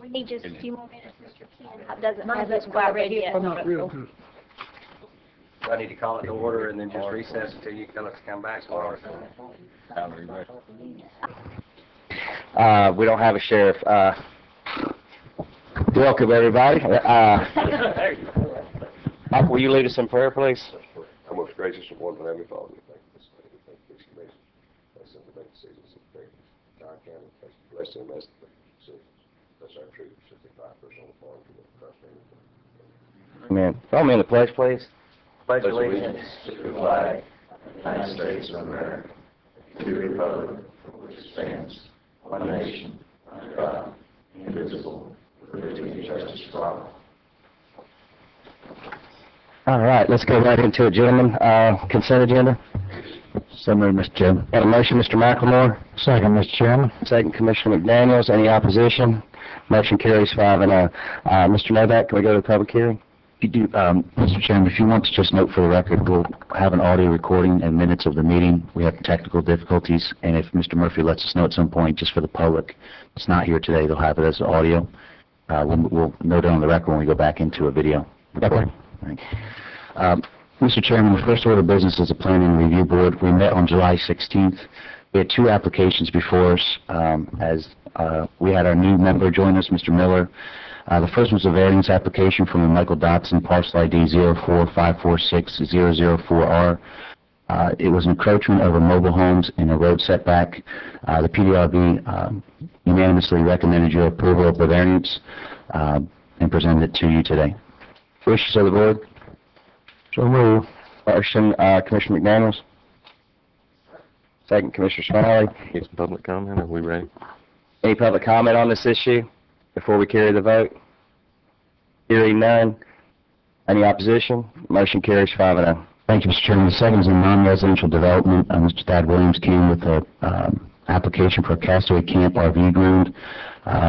need just a few more minutes, Mr. Ken doesn't have his quite ready yet. Not real good. Do I need to call it to order and then just recess until you tell us to come back? We don't have a sheriff. Welcome, everybody. Michael, will you lead us in prayer, please? Our most gracious and wonderful Heavenly Father, we thank you for this day. We thank you for this amazing. Bless them to make decisions and pray. Our county, bless them as that's our truth. 65% on the farm to the trust name. Amen. Follow me in the pledge, please. Pledge Pledge allegiance to the flag of the United States of America, to the republic for which it stands, one nation, under God, indivisible, with liberty and justice for all. All right, let's go right into it, gentlemen. Consent agenda. So moved, Mr. Chairman. Got a motion, Mr. McLemore. Second, Mr. Chairman. Second, Commissioner McDaniels. Any opposition? Motion carries 5-0. Mr. Novak, can we go to the public hearing? You do, Mr. Chairman, if you want to just note for the record, we'll have an audio recording and minutes of the meeting. We have technical difficulties, and if Mr. Murphy lets us know at some point, just for the public, it's not here today, they'll have it as audio. We'll note it on the record when we go back into a video recording. Right. Mr. Chairman, the first order of business is the Planning and Review Board. We met on July 16th. We had 2 applications before us as we had our new member join us, Mr. Miller. The first was a variance application from Michael Dotson, parcel ID 04546-004R. It was encroachment over mobile homes in a road setback. The PDRB unanimously recommended your approval of the variance and presented it to you today. Wishes of the board? So moved. Motion, Commissioner McDaniels. Second, Commissioner Smiley. Get some public comment, are we ready? Any public comment on this issue before we carry the vote? Hearing none. Any opposition? Motion carries 5-0. Thank you, Mr. Chairman. The second is a non-residential development. Mr. Thad Williams came with an application for a castaway camp RV ground.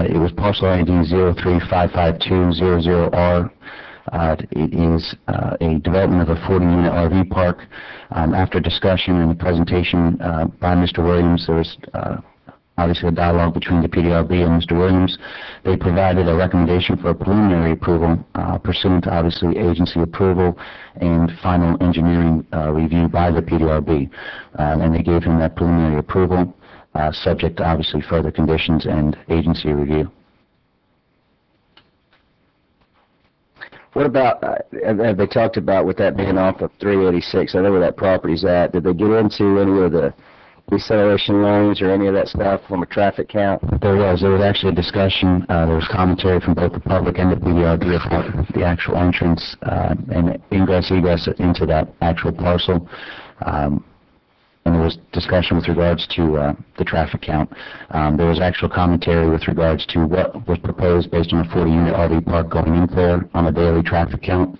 It was parcel ID 0355200R. It is a development of a 40-unit RV park. After discussion and the presentation by Mr. Williams, there was obviously a dialogue between the PDRB and Mr. Williams. They provided a recommendation for a preliminary approval pursuant to obviously agency approval and final engineering review by the PDRB. And they gave him that preliminary approval subject to obviously further conditions and agency review. What about, have they talked about with that being off of 386, I know where that property's at, did they get into any of the deceleration lanes or any of that stuff from a traffic count? There was actually a discussion, there was commentary from both the public and the PDRB about the actual entrance and egress into that actual parcel. And there was discussion with regards to the traffic count. There was actual commentary with regards to what was proposed based on a 40-unit RV park going in there on a daily traffic count.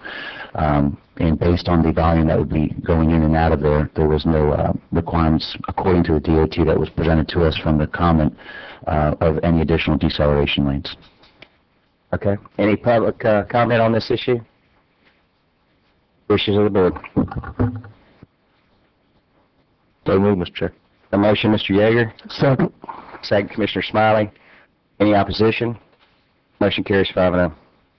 And based on the volume that would be going in and out of there, there was no requirements, according to the DOT, that was presented to us from the comment of any additional deceleration lanes. Okay. Any public comment on this issue? Wishes of the board. So moved, Mr. Chair. A motion, Mr. Yeager. Second. Second, Commissioner Smiley. Any opposition? Motion carries 5-0.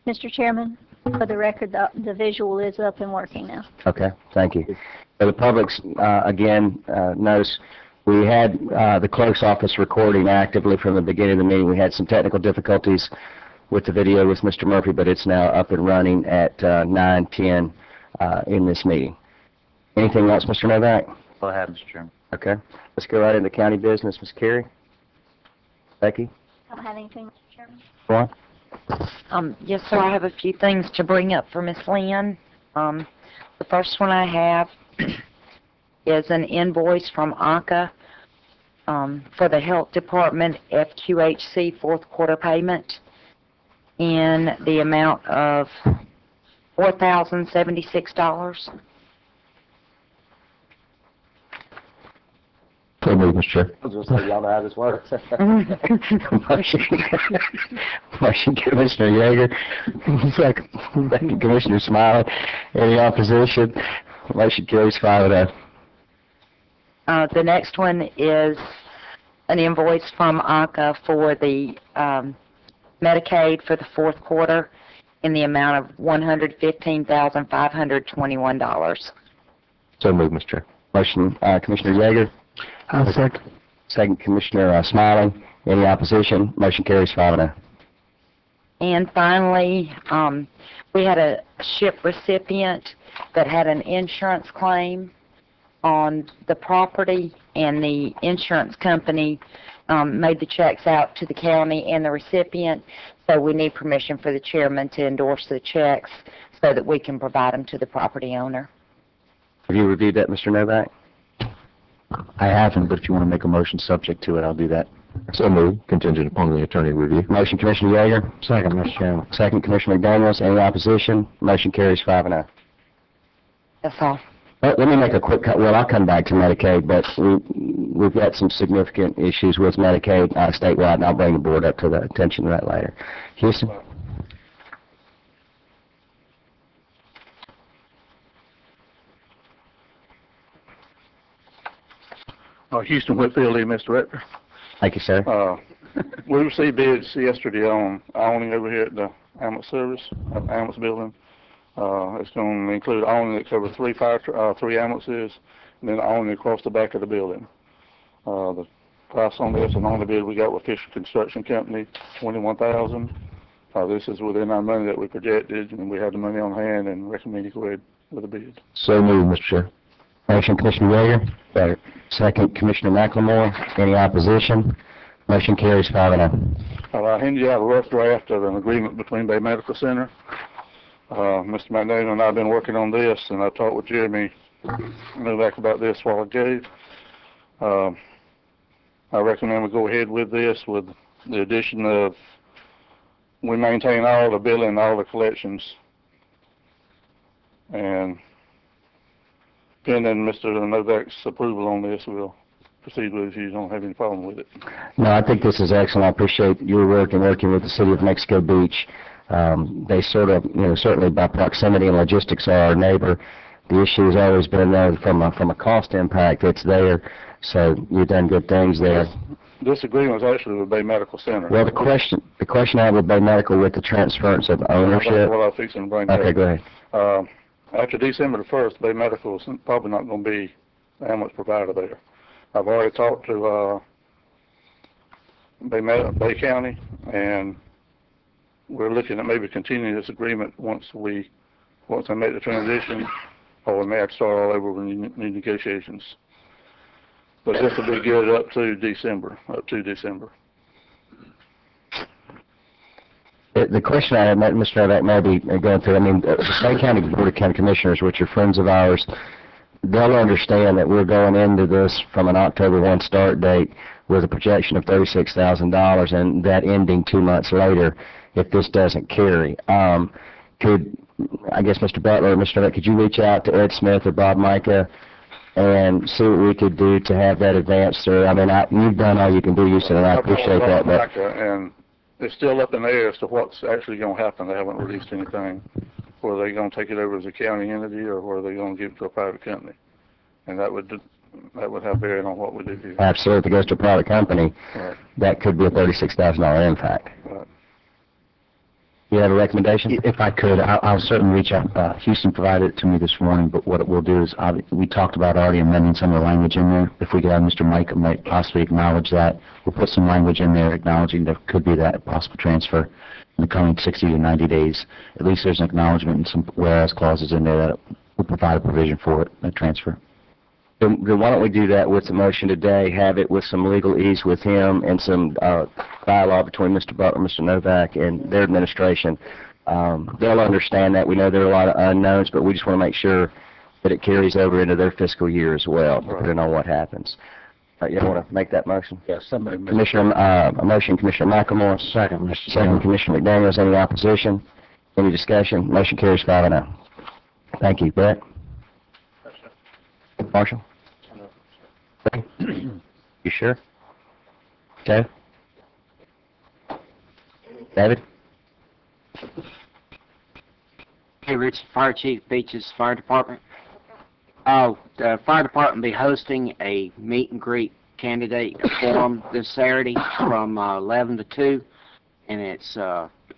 Mr. Chairman, for the record, the visual is up and working now. Okay, thank you. For the public's, again, notice we had the clerk's office recording actively from the beginning of the meeting. We had some technical difficulties with the video with Mr. Murphy, but it's now up and running at 9:10 in this meeting. Anything else, Mr. Novak? Go ahead, Mr. Chairman. Okay. Let's go right into county business. Ms. Carey? Becky? I don't have anything, Mr. Chairman. Go on. Yes, sir. I have a few things to bring up for Ms. Lynn. The first one I have is an invoice from ACA for the Health Department FQHC fourth quarter payment in the amount of $4,076. So moved, Mr. Chair. I was going to say, y'all know how this works. Motion, Commissioner Yeager. Second, Commissioner Smiley. Any opposition? Motion carries 5-0. The next one is an invoice from ACA for the Medicaid for the fourth quarter in the amount of $115,521. So moved, Mr. Chair. Motion, Commissioner Yeager. I'll second. Second, Commissioner Smiley. Any opposition? Motion carries 5-0. And finally, we had a ship recipient that had an insurance claim on the property, and the insurance company made the checks out to the county and the recipient, so we need permission for the chairman to endorse the checks so that we can provide them to the property owner. Have you reviewed that, Mr. Novak? I haven't, but if you want to make a motion subject to it, I'll do that. So moved, contingent upon the attorney review. Motion, Commissioner Yeager. Second, Mr. Chairman. Second, Commissioner McDaniels. Any opposition? Motion carries 5-0. That's all. Let me make a quick cut. Well, I'll come back to Medicaid, but we've got some significant issues with Medicaid statewide, and I'll bring the board up to the attention of that later. Houston? Houston Whitfield, Mr. Director. Thank you, sir. We received bids yesterday on awning over here at the ambulance service, ambulance building. It's going to include awning that covers three ambulances, and then awning across the back of the building. The price on this and on the bid we got with Fisher Construction Company, $21,000. This is within our money that we projected, and we had the money on hand and recommend you go ahead with the bid. So moved, Mr. Chair. Motion, Commissioner Yeager. Second, Commissioner McLemore. Any opposition? Motion carries 5-0. I handed you out a rough draft of an agreement between Bay Medical Center. Mr. McDaniel and I have been working on this, and I talked with Jeremy Novak about this a while ago. I recommend we go ahead with this with the addition of we maintain all the billing and all the collections. And pending Mr. Novak's approval on this, we'll proceed with it if you don't have any problem with it. No, I think this is excellent. I appreciate your work and working with the City of Mexico Beach. They sort of, certainly by proximity and logistics are our neighbor. The issue has always been there from a cost impact. It's there, so you've done good things there. This agreement was actually with Bay Medical Center. Well, the question I have with Bay Medical with the transference of ownership. That's what I was fixing to bring up. Okay, go ahead. After December the 1st, Bay Medical is probably not going to be the ambulance provider there. I've already talked to Bay County, and we're looking at maybe continuing this agreement once I make the transition, or we may have to start all over with new negotiations. But this will be good up to December. The question I had, Mr. Novak, may be going through, the Bay County Board of County Commissioners, which are friends of ours, they'll understand that we're going into this from an October 1 start date with a projection of $36,000 and that ending 2 months later if this doesn't carry. I guess Mr. Butler or Mr. Novak, could you reach out to Ed Smith or Bob Micah and see what we could do to have that advance through? You've done all you can do, Houston, and I appreciate that. But and it's still up in the air as to what's actually going to happen. They haven't released anything. Whether they're going to take it over as a county entity or whether they're going to give it to a private company. And that would have bearing on what we do here. Absolutely. If it goes to a private company, Right. That could be a $36,000 impact. Right. You have a recommendation? If I could, I'll certainly reach out. Houston provided it to me this morning, but what we'll do is, we talked about already amending some of the language in there. If we could have Mr. Mike might possibly acknowledge that, we'll put some language in there acknowledging there could be that possible transfer in the coming 60 to 90 days. At least there's an acknowledgement and some whereas clauses in there that will provide a provision for it, a transfer. Then why don't we do that with the motion today, have it with some legal ease with him and some dialogue between Mr. Butler, Mr. Novak, and their administration. They'll understand that. We know there are a lot of unknowns, but we just want to make sure that it carries over into their fiscal year as well, depending on what happens. You want to make that motion? Yes, somebody. Commissioner, a motion, Commissioner McLemore. Second, Mr. Second, Commissioner McDaniels. Any opposition? Any discussion? Motion carries 5-0. Thank you. Brett? Marshall? You sure? Joe? David? Hey, Rich, Fire Chief, Beaches Fire Department. The fire department will be hosting a meet and greet candidate forum this Saturday from 11 to 2 and it's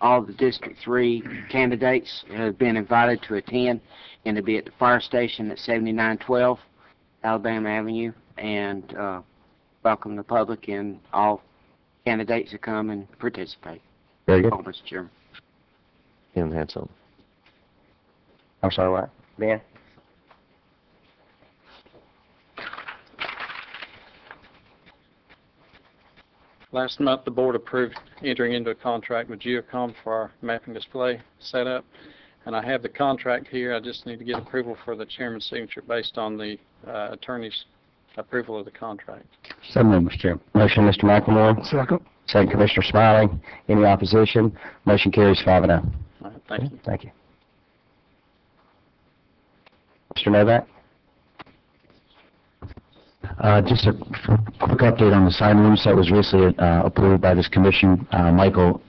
all the District 3 candidates have been invited to attend, and to be at the fire station at 7912 Alabama Avenue, and welcome the public and all candidates to come and participate. Very good. Oh, Mr. Chairman. Tim had something. I'm sorry, what? Dan? Last month, the board approved entering into a contract with Geocom for our mapping display setup, and I have the contract here. I just need to get approval for the chairman's signature based on the attorney's approval of the contract. So moved, Mr. Chairman. Motion, Mr. McLemore. Second. Second, Commissioner Smiley. Any opposition? Motion carries 5-0. All right, thank you. Thank you. Mr. Novak? Just a quick update on the sign rooms that was recently approved by this commission. Michael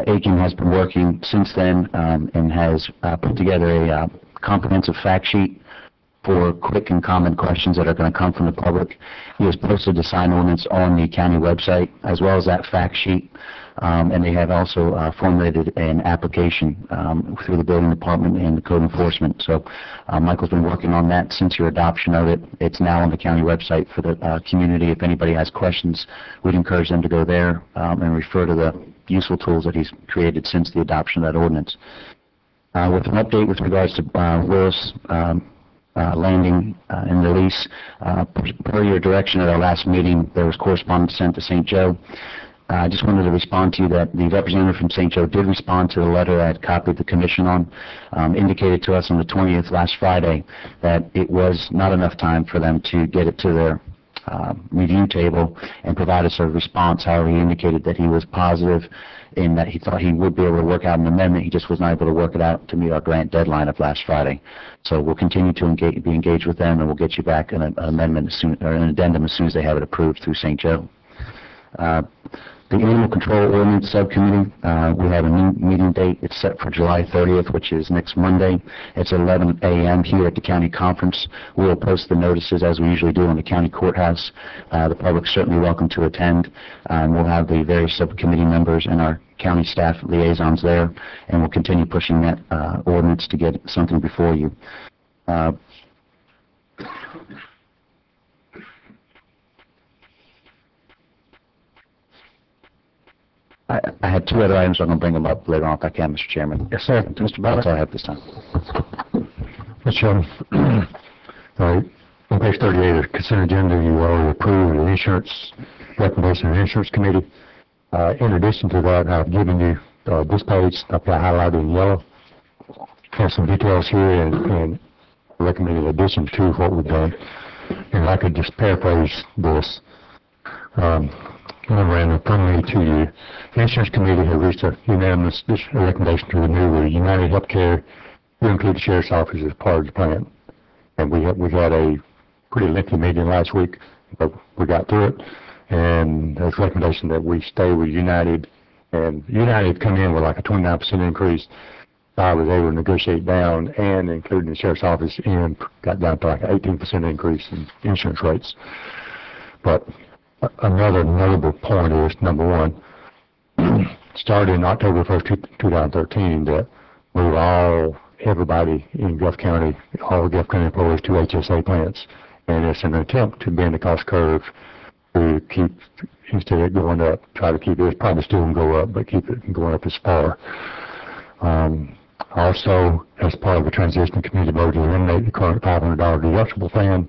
Aiken has been working since then and has put together a comprehensive fact sheet for quick and common questions that are going to come from the public. He has posted the sign ordinance on the county website as well as that fact sheet, and they have also formulated an application through the building department and the code enforcement. So Michael's been working on that since your adoption of it. It's now on the county website for the community. If anybody has questions, we'd encourage them to go there and refer to the useful tools that he's created since the adoption of that ordinance. With an update with regards to Willis landing in the lease, per your direction at our last meeting, there was correspondence sent to St. Joe. I just wanted to respond to you that the representative from St. Joe did respond to the letter I had copied the commission on, indicated to us on the 20th last Friday that it was not enough time for them to get it to their review table and provide us a response. However, he indicated that he was positive in that he thought he would be able to work out an amendment. He just was not able to work it out to meet our grant deadline of last Friday. So we'll continue to be engaged with them, and we'll get you back an amendment as soon, or an addendum as soon as they have it approved through St. Joe. The Animal Control Ordinance Subcommittee, we have a new meeting date. It's set for July 30th, which is next Monday. It's 11 a.m. here at the county conference. We'll post the notices as we usually do in the county courthouse. The public's certainly welcome to attend. We'll have the various subcommittee members and our county staff liaisons there, and we'll continue pushing that ordinance to get something before you. I had two other items. I'm going to bring them up later on if I can, Mr. Chairman. Yes, sir. Mr. Butler? That's all I have this time. Mr. Chairman, on page 38 of the consent agenda, you already approved the insurance recommendation of the insurance committee. In addition to that, I've given you this page. I've got highlighted in yellow. Have some details here and recommended addition to what we've done. And I could just paraphrase this memorandum from me to you. The insurance committee has reached a unanimous recommendation to renew the United Healthcare to include the sheriff's office as part of the plan. And we had a pretty lengthy meeting last week, but we got through it. And there's a recommendation that we stay with United. And United come in with like a 29% increase. I was able to negotiate down, and including the sheriff's office in, got down to like an 18% increase in insurance rates. But another notable point is, number one, starting October 1st, 2013, that move everybody in Gulf County, all Gulf County employees to HSA plans. And it's an attempt to bend the cost curve to keep, instead of going up, try to keep it, it's probably still going to go up, but keep it from going up as far. Also, as part of the transition committee vote to eliminate the current $500 deductible plan.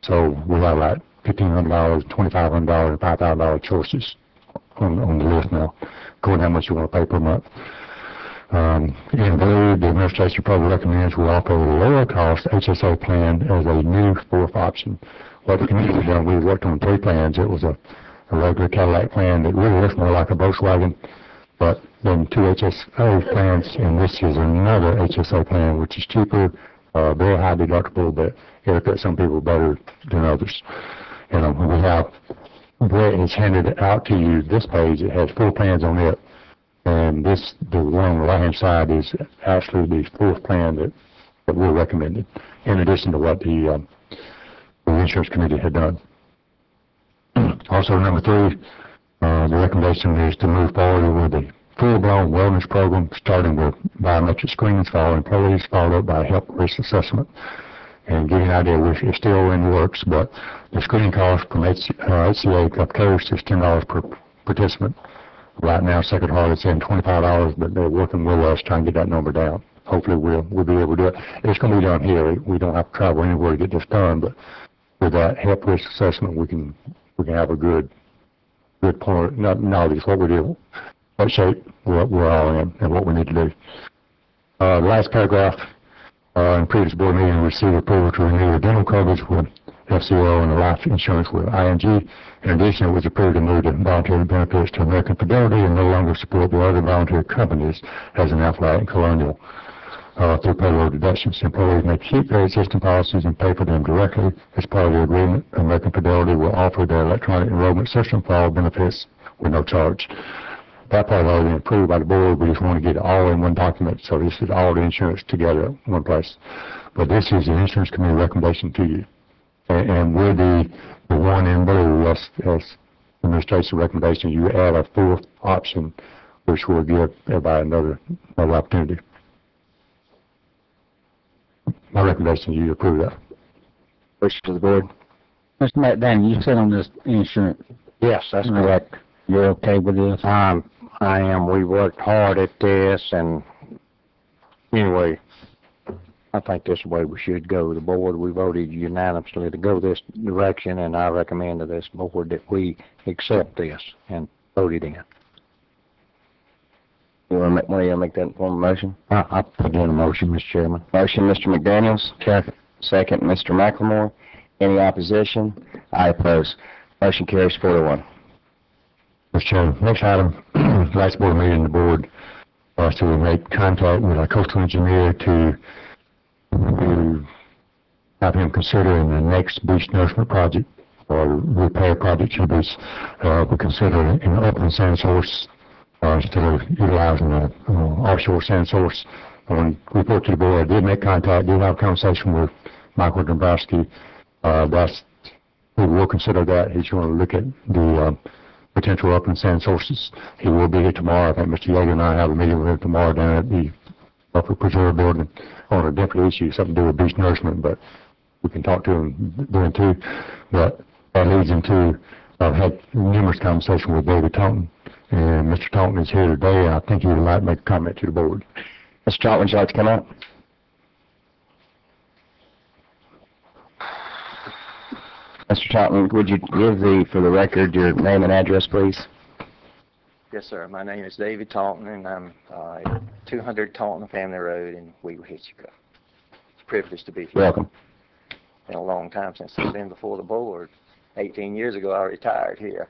So we have like $1,500, $2,500, and $5,000 choices on the list now, according to how much you want to pay per month. In blue, the administration probably recommends we offer a lower cost HSA plan as a new fourth option. What the committee has done, we worked on 3 plans. It was a regular Cadillac plan that really looks more like a Volkswagen, but then 2 HSA plans, and this is another HSA plan, which is cheaper, very high deductible, but it'll fit some people better than others. And we have, Brett has handed out to you this page. It has 4 plans on it, and this, the one on the right-hand side, is actually the 4th plan that we're recommending, in addition to what the insurance committee had done. Also, number 3, The recommendation is to move forward with a full-blown wellness program, starting with biometric screenings for all employees, followed up by a health risk assessment. And give you an idea, it's still in the works, but the screening cost from HCA Gulf Coast is $10 per participant. Right now, Sacred Heart is saying $25, but they're working with us trying to get that number down. Hopefully we'll be able to do it. It's going to be done here. We don't have to travel anywhere to get this done, but with that health risk assessment, we can have a good point, knowledge of what we do, what shape we're all in, and what we need to do. The last paragraph, in previous board meeting, we received approval to renew the dental coverage with FCO and the life insurance with ING. In addition, it was approved to move the voluntary benefits to American Fidelity and no longer support the other voluntary companies as an Aflac and Colonial through payroll deductions. Employees may keep their existing policies and pay for them directly. As part of the agreement, American Fidelity will offer their electronic enrollment system for all benefits with no charge. That part has already been approved by the board. We just want to get it all in one document, so this is all the insurance together in one place. But this is the insurance committee recommendation to you. And with the one in blue, as administration recommendation, you add a fourth option, which will give everybody another opportunity. My recommendation, you approve that. Wish to the board. Mr. McDaniel, you sit on this insurance. Yes, that's correct. You're okay with this? I am. We worked hard at this, and anyway, I think this is the way we should go. The board, we voted unanimously to go this direction, and I recommend to this board that we accept this and vote it in. You want to make that form of motion? I'll put in a motion, Mr. Chairman. Motion, Mr. McDaniels. Second, Mr. McLemore. Any opposition? I oppose. Motion carries 4-1. Mr. Chairman, next item, last board meeting, the board was to make contact with our coastal engineer to have him consider in the next beach nourishment project or repair project to the beach. We consider an open sand source instead of utilizing an offshore sand source. When we report to the board, I did make contact, did have a conversation with Michael Dombrowski. We will consider that. He's going to look at the potential upland sand sources. He will be here tomorrow. I think Mr. Yeager and I have a meeting with him tomorrow down at the Upper Preserve Building on a different issue, something to do with beach nourishment, but we can talk to him then too. But that leads into, I've had numerous conversations with David Taunton, and Mr. Taunton is here today, and I think he would like to make a comment to the board. Mr. Taunton, would you like to come up? Mr. Taunton, would you give for the record, your name and address, please? Yes, sir. My name is David Taunton, and I'm at 200 Taunton Family Road in Weaver, Hitchcock. It's a privilege to be here. Welcome. It's been a long time since I've been before the board. 18 years ago, I retired here.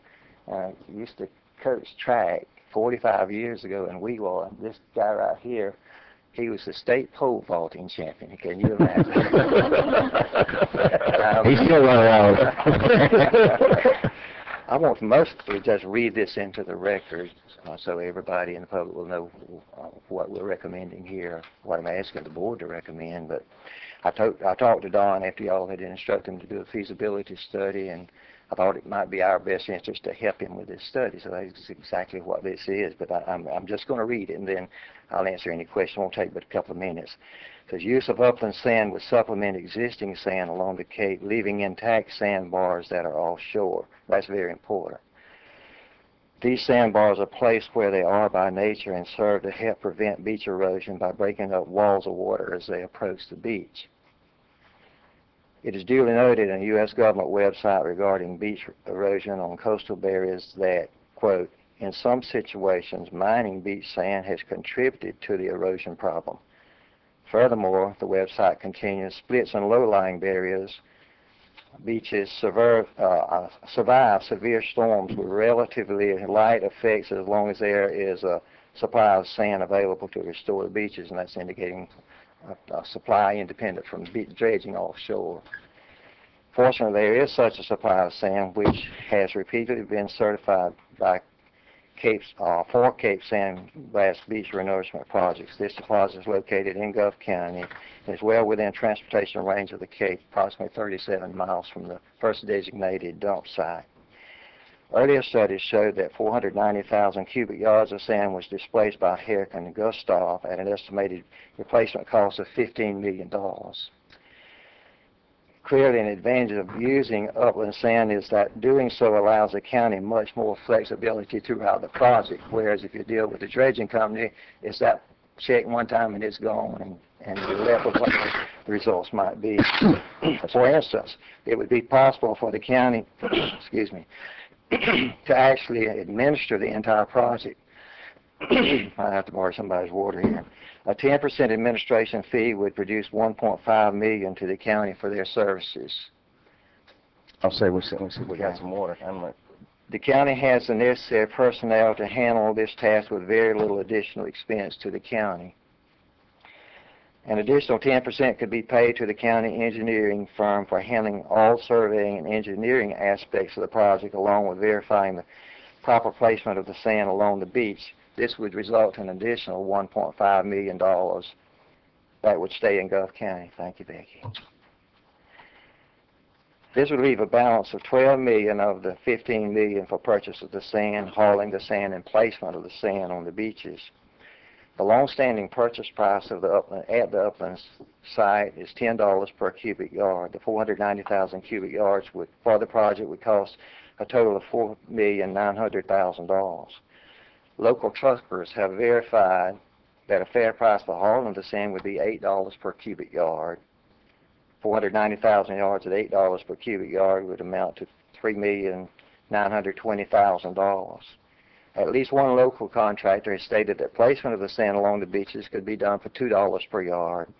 I used to coach track 45 years ago in Weaver. This guy right here, he was the state pole vaulting champion. Can you imagine? He's still running around. I want to mostly just read this into the record so everybody in the public will know what we're recommending here, what I'm asking the board to recommend. But I talked to Don after y'all had instructed him to do a feasibility study, and I thought it might be our best interest to help him with this study. So that's exactly what this is. But I'm just going to read it, and then I'll answer any question. It won't take but a couple of minutes. It says, use of upland sand would supplement existing sand along the Cape, leaving intact sandbars that are offshore. That's very important. These sandbars are placed where they are by nature and serve to help prevent beach erosion by breaking up walls of water as they approach the beach. It is duly noted in a U.S. government website regarding beach erosion on coastal barriers that, quote, in some situations, mining beach sand has contributed to the erosion problem. Furthermore, the website continues, splits in low-lying barriers, beaches survive severe storms with relatively light effects as long as there is a supply of sand available to restore the beaches, and that's indicating a supply independent from dredging offshore. Fortunately, there is such a supply of sand which has repeatedly been certified by for Cape Sandblast beach renourishment projects. This deposit is located in Gulf County and is well within transportation range of the Cape, approximately 37 miles from the first designated dump site. Earlier studies showed that 490,000 cubic yards of sand was displaced by Hurricane Gustav at an estimated replacement cost of $15 million. Clearly, an advantage of using upland sand is that doing so allows the county much more flexibility throughout the project, whereas if you deal with the dredging company, it's that check one time and it's gone, and you're left with what the results might be. For instance, it would be possible for the county, excuse me, to actually administer the entire project. I have to borrow somebody's water here. A 10% administration fee would produce $1.5 million to the county for their services. I'll say we got some water. The county has the necessary personnel to handle this task with very little additional expense to the county. An additional 10% could be paid to the county engineering firm for handling all surveying and engineering aspects of the project, along with verifying the proper placement of the sand along the beach. This would result in an additional $1.5 million that would stay in Gulf County. Thank you, Becky. This would leave a balance of $12 million of the $15 million for purchase of the sand, hauling the sand, and placement of the sand on the beaches. The long-standing purchase price of the upland site is $10 per cubic yard. The 490,000 cubic yards for the project would cost a total of $4,900,000. Local truckers have verified that a fair price for hauling the sand would be $8 per cubic yard. 490,000 yards at $8 per cubic yard would amount to $3,920,000. At least one local contractor has stated that placement of the sand along the beaches could be done for $2 per yard.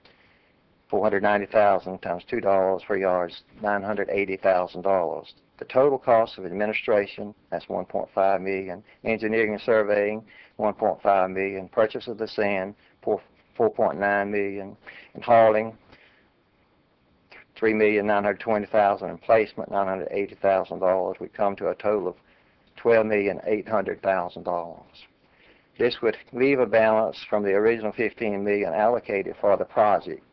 490,000 times $2 per yard is $980,000. The total cost of administration, that's $1.5 million. Engineering and surveying, $1.5 million. Purchase of the sand, $4.9 million. And hauling, $3,920,000. And placement, $980,000. would come to a total of $12,800,000. This would leave a balance from the original $15 million allocated for the project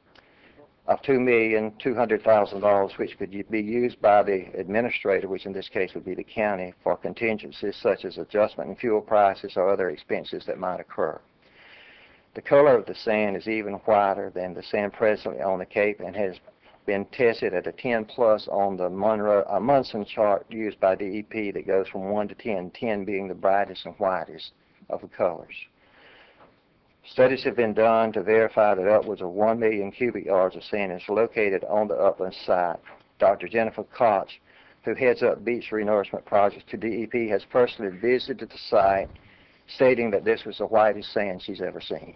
of $2,200,000, which could be used by the administrator, which in this case would be the county, for contingencies such as adjustment in fuel prices or other expenses that might occur. The color of the sand is even whiter than the sand presently on the Cape and has been tested at a 10 plus on the Munson chart used by DEP that goes from 1 to 10, 10 being the brightest and whitest of the colors. Studies have been done to verify that upwards of 1 million cubic yards of sand is located on the upland site. Dr. Jennifer Koch, who heads up beach renourishment projects to DEP, has personally visited the site, stating that this was the whitest sand she's ever seen.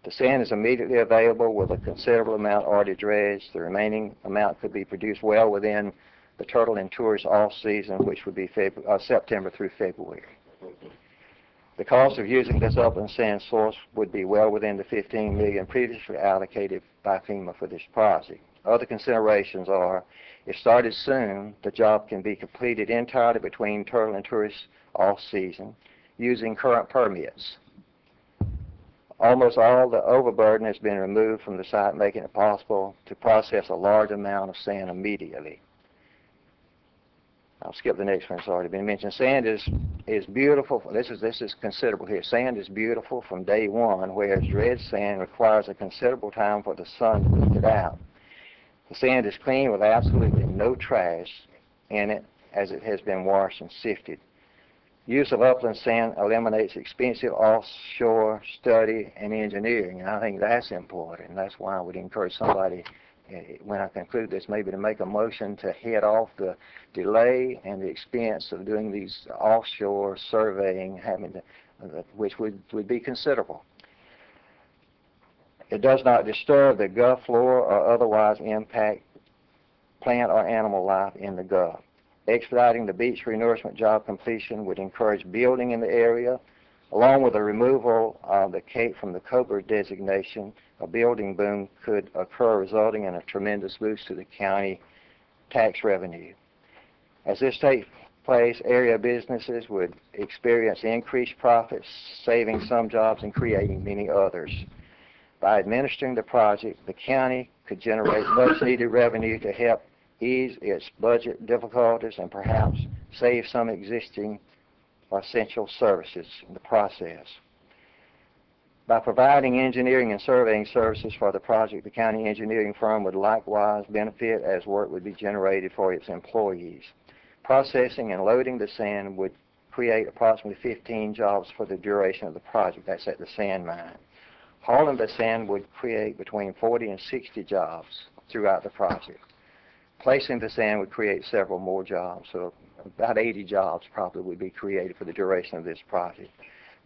The sand is immediately available with a considerable amount already dredged. The remaining amount could be produced well within the turtle and tourist off-season, which would be September through February. The cost of using this upland sand source would be well within the $15 million previously allocated by FEMA for this project. Other considerations are, if started soon, the job can be completed entirely between turtle and tourist off-season using current permits. Almost all the overburden has been removed from the site, making it possible to process a large amount of sand immediately. I'll skip the next one, it's already been mentioned. Sand is beautiful. This is considerable here. Sand is beautiful from day one, whereas red sand requires a considerable time for the sun to lift it out. The sand is clean with absolutely no trash in it, as it has been washed and sifted. Use of upland sand eliminates expensive offshore study and engineering, and I think that's important. And that's why I would encourage somebody, when I conclude this, maybe to make a motion to head off the delay and the expense of doing these offshore surveying, which would be considerable. It does not disturb the Gulf flora or otherwise impact plant or animal life in the Gulf. Expediting the beach renourishment job completion would encourage building in the area. Along with the removal of the Cape from the Cobra designation, a building boom could occur, resulting in a tremendous boost to the county tax revenue. As this takes place, area businesses would experience increased profits, saving some jobs and creating many others. By administering the project, the county could generate much needed revenue to help ease its budget difficulties and perhaps save some existing essential services in the process. By providing engineering and surveying services for the project, the county engineering firm would likewise benefit as work would be generated for its employees. Processing and loading the sand would create approximately 15 jobs for the duration of the project. That's at the sand mine. Hauling the sand would create between 40 and 60 jobs throughout the project. Placing the sand would create several more jobs, so about 80 jobs probably would be created for the duration of this project.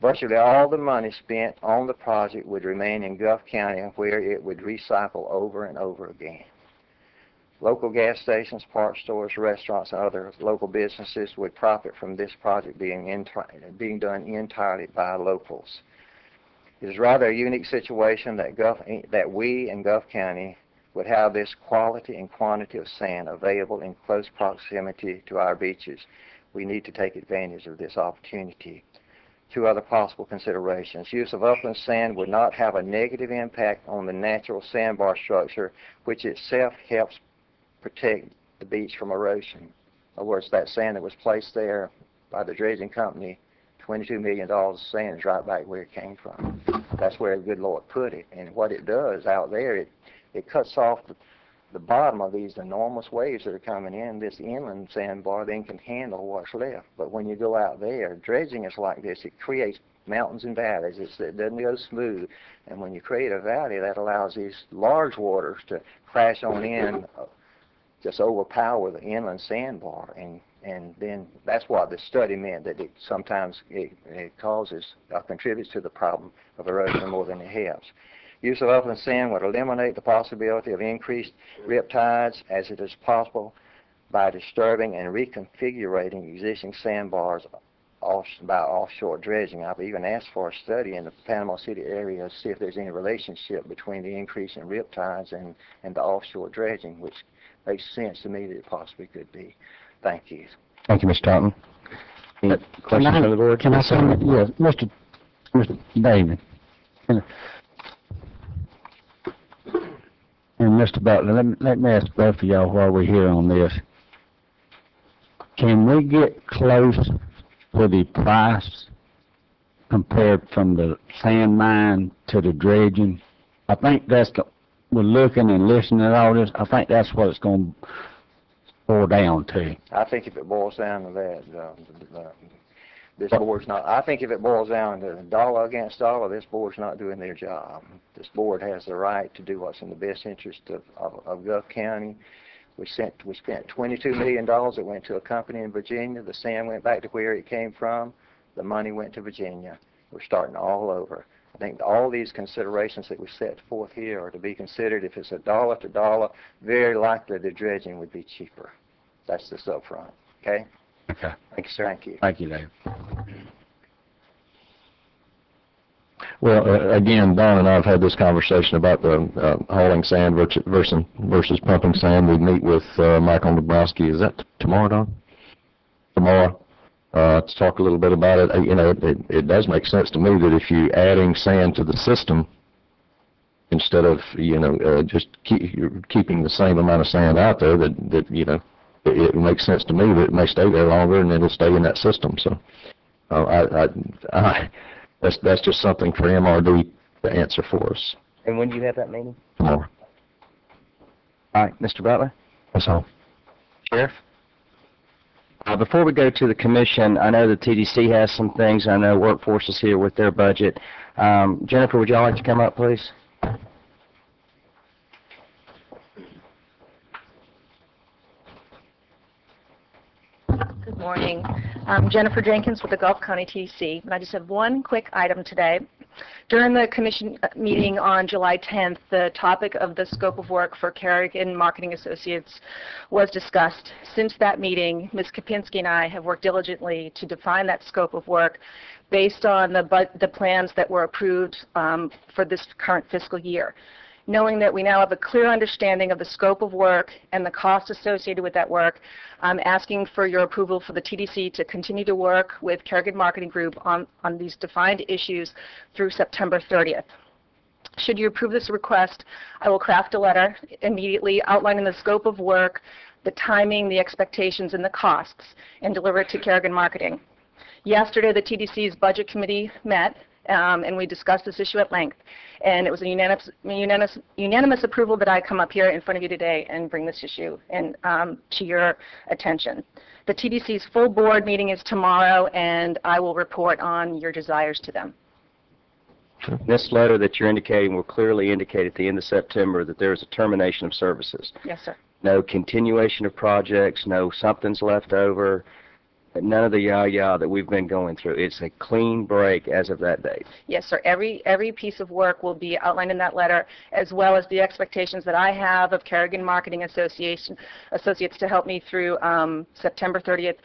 Virtually all the money spent on the project would remain in Gulf County, where it would recycle over and over again. Local gas stations, parts stores, restaurants, and other local businesses would profit from this project being done entirely by locals. It is rather a unique situation that we in Gulf County would have this quality and quantity of sand available in close proximity to our beaches. We need to take advantage of this opportunity. Two other possible considerations. Use of upland sand would not have a negative impact on the natural sandbar structure, which itself helps protect the beach from erosion. In other words, that sand that was placed there by the dredging company, $22 million of sand is right back where it came from. That's where the good Lord put it. And what it does out there, it cuts off the bottom of these enormous waves that are coming in. This inland sandbar then can handle what's left. But when you go out there, dredging is like this. It creates mountains and valleys. It doesn't go smooth. And when you create a valley, that allows these large waters to crash on in, just overpower the inland sandbar. And then that's what the study meant, that it sometimes causes or contributes to the problem of erosion more than it helps. Use of upland sand would eliminate the possibility of increased rip tides, as it is possible by disturbing and reconfiguring existing sandbars by offshore dredging. I've even asked for a study in the Panama City area to see if there's any relationship between the increase in rip tides and the offshore dredging, which makes sense to me that it possibly could be. Thank you. Thank you, Mr. Totten. Any questions from the board? Can I say, yes, Mr. David, and Mr. Butler, let me ask both of y'all while we're here on this. Can we get close to the price compared from the sand mine to the dredging? I think we're looking and listening to all this, I think that's what it's going to boil down to. I think if it boils down to that, this board's not, I think if it boils down to dollar against dollar, this board's not doing their job. This board has the right to do what's in the best interest of Gulf County. We spent $22 million that went to a company in Virginia. The sand went back to where it came from. The money went to Virginia. We're starting all over. I think all these considerations that we set forth here are to be considered. If it's a dollar to dollar, very likely the dredging would be cheaper. That's just up front. Okay? Okay. Thank you, sir. Thank you. Thank you, Dave. Well, again, Don and I have had this conversation about the hauling sand versus pumping sand. We meet with Michael Dabrowski. Is that tomorrow, Don? Tomorrow. To talk a little bit about it. You know, it does make sense to me that if you're adding sand to the system, instead of, you know, just keeping the same amount of sand out there, that you know, it makes sense to me that it may stay there longer and it'll stay in that system. So that's just something for MRD to answer for us. And when do you have that meeting? Tomorrow. All right, Mr. Butler? That's all. Sheriff? Before we go to the commission, I know the TDC has some things. I know Workforce is here with their budget. Jennifer, would y'all like to come up, please? Good morning. I'm Jennifer Jenkins with the Gulf County TDC, and I just have one quick item today. During the commission meeting on July 10th, the topic of the scope of work for Kerrigan Marketing Associates was discussed. Since that meeting, Ms. Kopinski and I have worked diligently to define that scope of work based on the plans that were approved for this current fiscal year. Knowing that we now have a clear understanding of the scope of work and the cost associated with that work, I'm asking for your approval for the TDC to continue to work with Kerrigan Marketing Group on these defined issues through September 30th. Should you approve this request, I will craft a letter immediately outlining the scope of work, the timing, the expectations, and the costs, and deliver it to Kerrigan Marketing. Yesterday, the TDC's Budget Committee met, and we discussed this issue at length. And it was a unanimous approval that I come up here in front of you today and bring this issue to your attention. The TDC's full board meeting is tomorrow, and I will report on your desires to them. This letter that you're indicating will clearly indicate at the end of September that there is a termination of services. Yes, sir. No continuation of projects, no something's left over, none of the yah-yah that we've been going through. It's a clean break as of that date. Yes, sir. Every piece of work will be outlined in that letter, as well as the expectations that I have of Kerrigan Marketing Associates to help me through September 30th,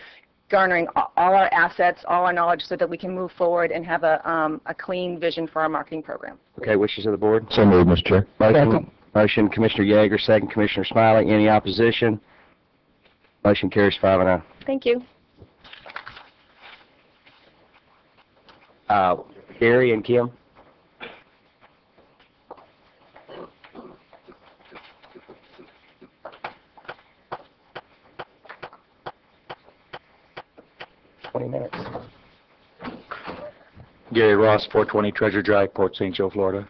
garnering all our assets, all our knowledge, so that we can move forward and have a clean vision for our marketing program. Okay, wishes of the board? So moved, Mr. Chair. Motion, Commissioner Yeager, second, Commissioner Smiley. Any opposition? Motion carries 5-0. Thank you. Gary and Kim? Minutes. Gary Ross, 420 Treasure Drive, Port St. Joe, Florida.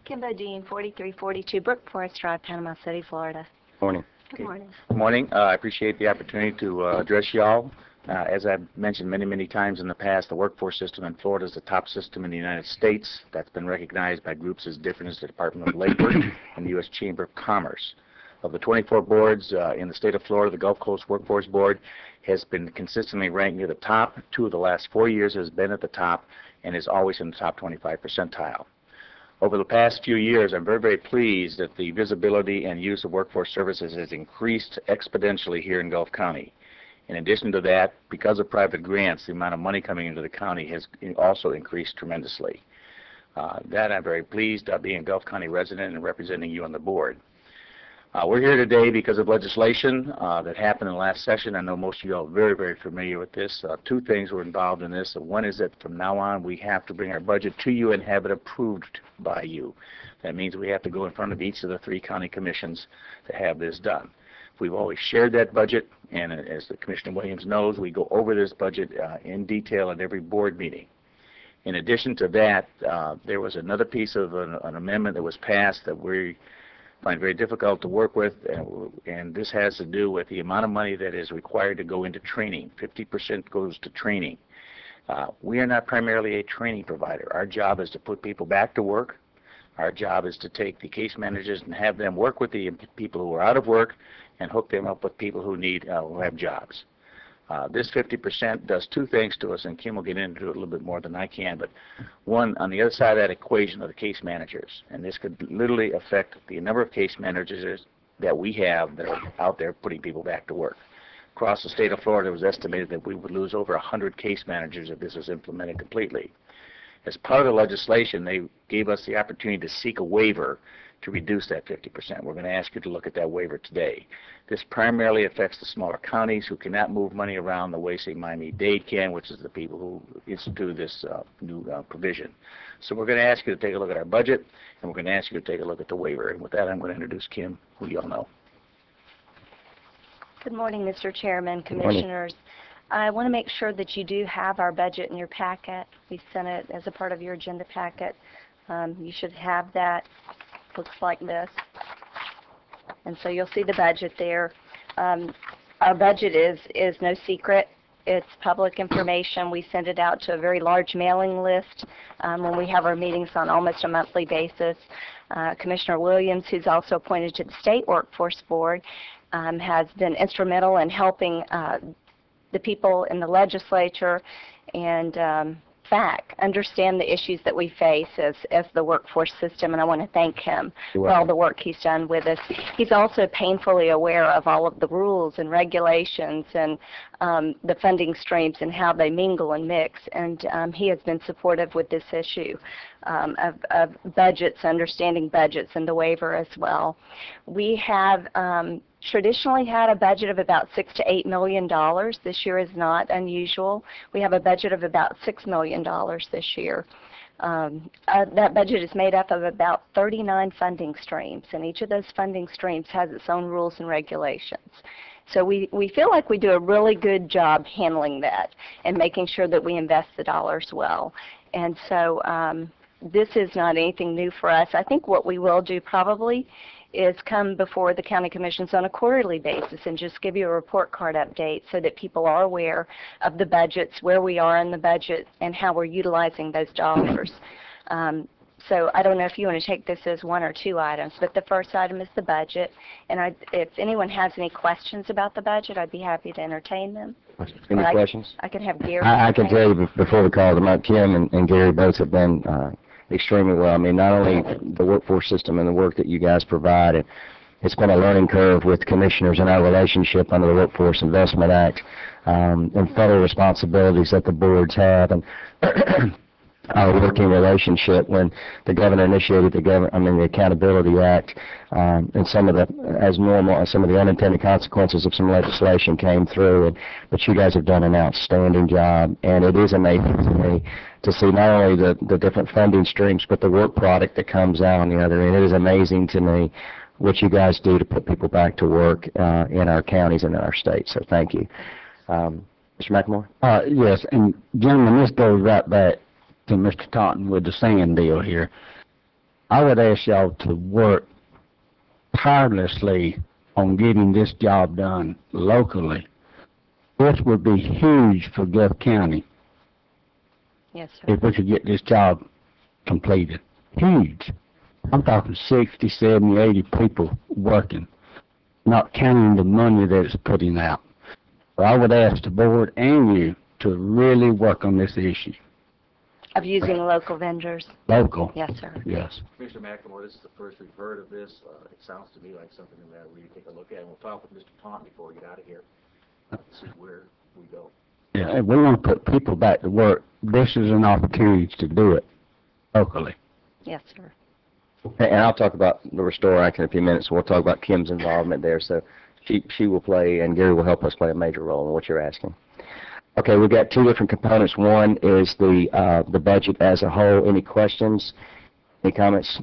Kimbo Dean, 4342 Brook Forest Drive, Panama City, Florida. Morning. Good morning. Good morning. I appreciate the opportunity to address y'all. As I've mentioned many times in the past, the workforce system in Florida is the top system in the United States. That's been recognized by groups as different as the Department of Labor and the U.S. Chamber of Commerce. Of the 24 boards in the state of Florida, the Gulf Coast Workforce Board has been consistently ranked near the top. 2 of the last 4 years has been at the top and is always in the top 25 percentile. Over the past few years, I'm very pleased that the visibility and use of workforce services has increased exponentially here in Gulf County. In addition to that, because of private grants, the amount of money coming into the county has also increased tremendously. That I'm very pleased being a Gulf County resident and representing you on the board. We're here today because of legislation that happened in the last session. I know most of you are very familiar with this. 2 things were involved in this. One is that from now on we have to bring our budget to you and have it approved by you. That means we have to go in front of each of the 3 county commissions to have this done. We've always shared that budget, and as the Commissioner Williams knows, we go over this budget in detail at every board meeting. In addition to that, there was another piece of an amendment that was passed that we find very difficult to work with, and this has to do with the amount of money that is required to go into training. 50% goes to training. We are not primarily a training provider. Our job is to put people back to work. Our job is to take the case managers and have them work with the people who are out of work and hook them up with people who have jobs. This 50% does 2 things to us, and Kim will get into it a little bit more than I can, but one, on the other side of that equation are the case managers, and this could literally affect the number of case managers that we have that are out there putting people back to work. Across the state of Florida, it was estimated that we would lose over 100 case managers if this was implemented completely. As part of the legislation, they gave us the opportunity to seek a waiver to reduce that 50%. We're going to ask you to look at that waiver today. This primarily affects the smaller counties who cannot move money around the way, say, Miami-Dade can, which is the people who instituted this new provision. So we're going to ask you to take a look at our budget, and we're going to ask you to take a look at the waiver. And with that, I'm going to introduce Kim, who you all know. Good morning, Mr. Chairman, Commissioners. I want to make sure that you do have our budget in your packet. We sent it as a part of your agenda packet. You should have that. Looks like this. And so you'll see the budget there. Our budget is no secret. It's public information. We send it out to a very large mailing list when we have our meetings on almost a monthly basis. Commissioner Williams, who's also appointed to the State Workforce Board, has been instrumental in helping the people in the legislature and understand the issues that we face as the workforce system, and I want to thank him for all the work he's done with us. He's also painfully aware of all of the rules and regulations and the funding streams and how they mingle and mix. And he has been supportive with this issue of budgets, understanding budgets, and the waiver as well. We have traditionally had a budget of about $6 to $8 million. This year is not unusual. We have a budget of about $6 million this year. That budget is made up of about 39 funding streams, and each of those funding streams has its own rules and regulations. So we feel like we do a really good job handling that and making sure that we invest the dollars well. And so this is not anything new for us. I think what we will do probably is come before the county commissions on a quarterly basis and just give you a report card update so that people are aware of the budgets, where we are in the budget, and how we're utilizing those dollars. So I don't know if you want to take this as one or two items, but the first item is the budget. And if anyone has any questions about the budget, I'd be happy to entertain them. Any questions? I can have Gary. I can tell you before we call them up, Kim and Gary both have been extremely well. I mean, not only the workforce system and the work that you guys provide, it's been a learning curve with commissioners and our relationship under the Workforce Investment Act and federal responsibilities that the boards have, and our working relationship when the governor initiated the Accountability Act, and some of the unintended consequences of some legislation came through. But you guys have done an outstanding job, and it is amazing to me to see not only the different funding streams, but the work product that comes out on the other end. It is amazing to me what you guys do to put people back to work in our counties and in our states. So thank you. Mr. McLemore? Yes, and gentlemen, this goes right back to Mr. Taunton with the sand deal here. I would ask y'all to work tirelessly on getting this job done locally. This would be huge for Gulf County. Yes, sir. If we could get this job completed. Huge. I'm talking 60, 70, 80 people working, not counting the money that it's putting out. So I would ask the board and you to really work on this issue. Of using local vendors? Local. Yes, sir. Yes. Commissioner McLemore, this is the first we've heard of this. It sounds to me like something that we need to take a look at, and we'll talk with Mr. Taunton before we get out of here. See where we go. Yeah, if we want to put people back to work, this is an opportunity to do it locally. Yes, sir. And I'll talk about the Restore Act in a few minutes. We'll talk about Kim's involvement there. So she will play, and Gary will help us play a major role in what you're asking. Okay, we've got two different components. One is the budget as a whole. Any questions? Any comments?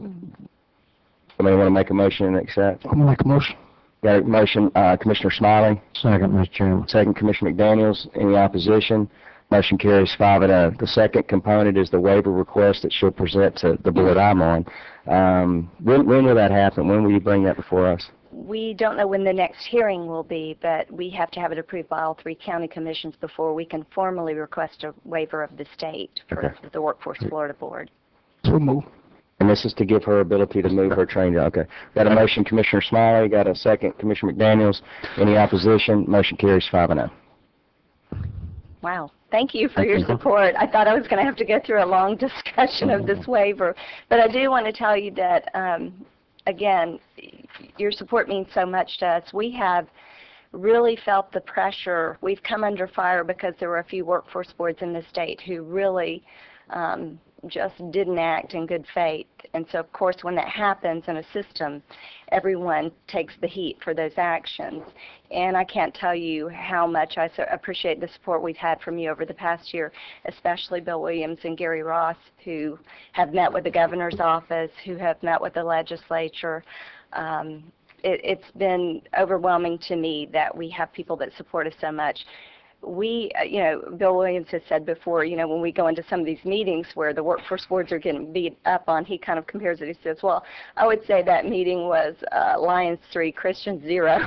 Somebody want to make a motion and accept? I'm going to make a motion. Got a motion, Commissioner Smiley. Second, Mr. Chairman. Second, Commissioner McDaniels. Any opposition? Motion carries 5-0. The second component is the waiver request that she'll present to the board I'm on. When will that happen? When will you bring that before us? We don't know when the next hearing will be, but we have to have it approved by all three county commissions before we can formally request a waiver of the state for the Workforce Florida Board. So move. And this is to give her ability to move her train. Okay. Got a motion, Commissioner Smiley. Got a second, Commissioner McDaniels. Any opposition? Motion carries 5-0. Wow. Thank you for your support. I thought I was going to have to go through a long discussion of this waiver, but I do want to tell you that, again, your support means so much to us. We have really felt the pressure. We've come under fire because there were a few workforce boards in the state who really just didn't act in good faith. And so, of course, when that happens in a system, everyone takes the heat for those actions. And I can't tell you how much I appreciate the support we've had from you over the past year, especially Bill Williams and Gary Ross, who have met with the governor's office, who have met with the legislature. It's been overwhelming to me that we have people that support us so much. We, Bill Williams has said before, when we go into some of these meetings where the workforce boards are getting beat up on, he kind of compares it. He says, well, I would say that meeting was Lions 3, Christians 0.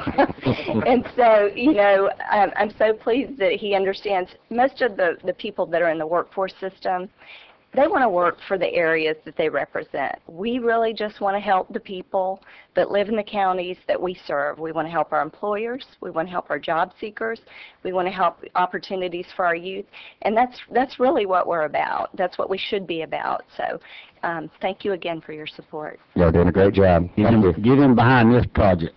And so, I'm so pleased that he understands most of the people that are in the workforce system. They want to work for the areas that they represent. We really just want to help the people that live in the counties that we serve. We want to help our employers. We want to help our job seekers. We want to help opportunities for our youth. And that's really what we're about. That's what we should be about. So thank you again for your support. You're doing a great job. Get in behind this project.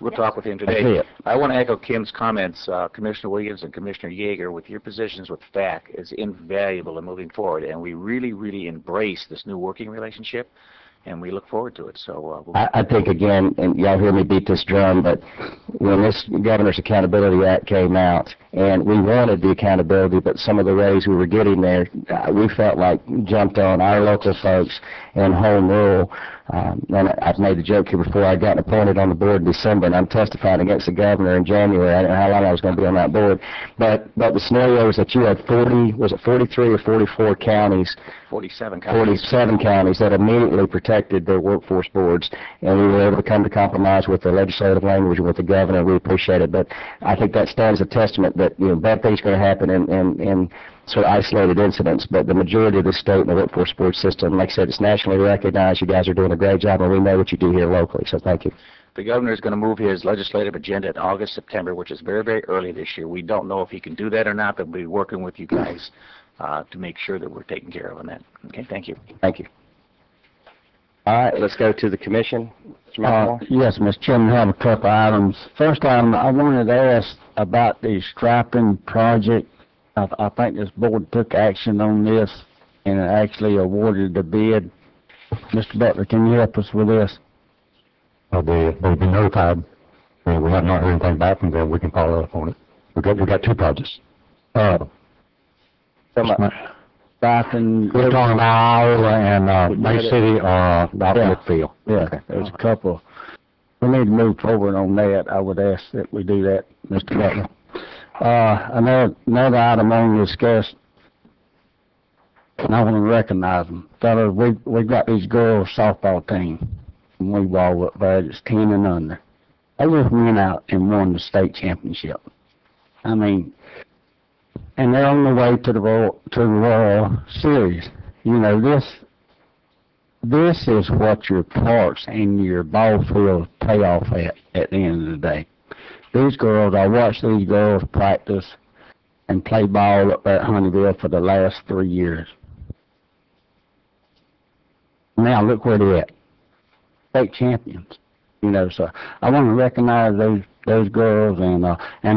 We'll talk with him That's today. it. I want to echo Kim's comments. Commissioner Williams and Commissioner Yeager, with your positions with FAC, is invaluable in moving forward, and we really, really embrace this new working relationship, and we look forward to it. So I think, again, and y'all hear me beat this drum, but when this Governor's Accountability Act came out, and we wanted the accountability, but some of the ways we were getting there, we felt like jumped on our local folks and home rule. And I've made the joke here before. I got appointed on the board in December, and I'm testifying against the governor in January. I didn't know how long I was going to be on that board. But the scenario was that you had 43 or 44 counties, 47 counties. 47 counties that immediately protected their workforce boards, and we were able to come to compromise with the legislative language and with the governor. We appreciate it. But I think that stands a testament that, you know, bad things are going to happen in sort of isolated incidents, but the majority of the state and the workforce board system, like I said, it's nationally recognized. You guys are doing a great job, and we know what you do here locally, so thank you. The governor is going to move his legislative agenda in August, September, which is very, very early this year. We don't know if he can do that or not, but we'll be working with you guys to make sure that we're taken care of on that. Okay, thank you. Thank you. All right, let's go to the commission. Mr. McLemore? Yes, Mr. Chairman, I have a couple items. First item, I wanted to ask about the striping project. I think this board took action on this and actually awarded the bid. Mr. Butler, can you help us with this? They've been notified, and we have not heard anything back from them. We can follow up on it. We got two projects. Striping. We're talking about Iowa and Bay City or Brookfield. Yeah, Okay. there's a couple. We need to move forward on that. I would ask that we do that, Mr. Butler. Another item I want to discuss, and I want to recognize them. Fellas, we've got these girls softball team, and we ball up there, it's 10 and under. They just went out and won the state championship. I mean, and they're on the way to the World Series. You know, this is what your parks and your ball fields pay off at the end of the day. These girls, I watched these girls practice and play ball up at Honeyville for the last 3 years. Now look where they're at. State champions. You know, so I want to recognize those girls, and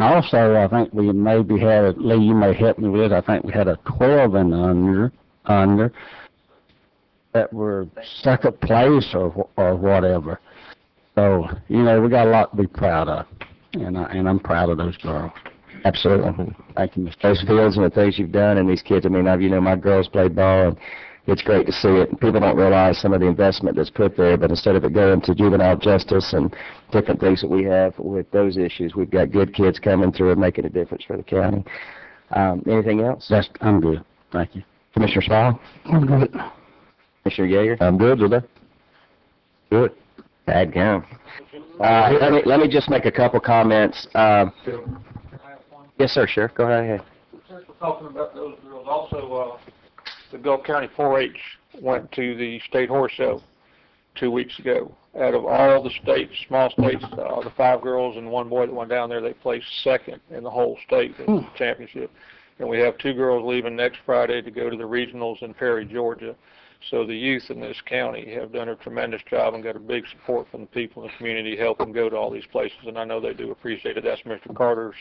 also I think we maybe had, Lee, you may help me with, I think we had a 12 and under that were second place or whatever. So, you know, we got a lot to be proud of. And I'm proud of those girls. Absolutely. Thank you, Mr. Those fields and the things you've done, and these kids, I mean, you know, my girls played ball, and it's great to see it. People don't realize some of the investment that's put there, but instead of it going to juvenile justice and different things that we have with those issues, we've got good kids coming through and making a difference for the county. Anything else? I'm good. Thank you. Commissioner Small? I'm good. Commissioner Yeager? I'm good today. Good. Bad gum. Let me just make a couple comments. Yes, sir, sure. Go right ahead. Since we're talking about those girls, also, the Gulf County 4-H went to the state horse show 2 weeks ago. Out of all the states, small states, the 5 girls and 1 boy that went down there, they placed second in the whole state in the championship. And we have 2 girls leaving next Friday to go to the regionals in Perry, Georgia. So the youth in this county have done a tremendous job and got a big support from the people in the community helping go to all these places, and I know they do appreciate it. That's Mr. Carter's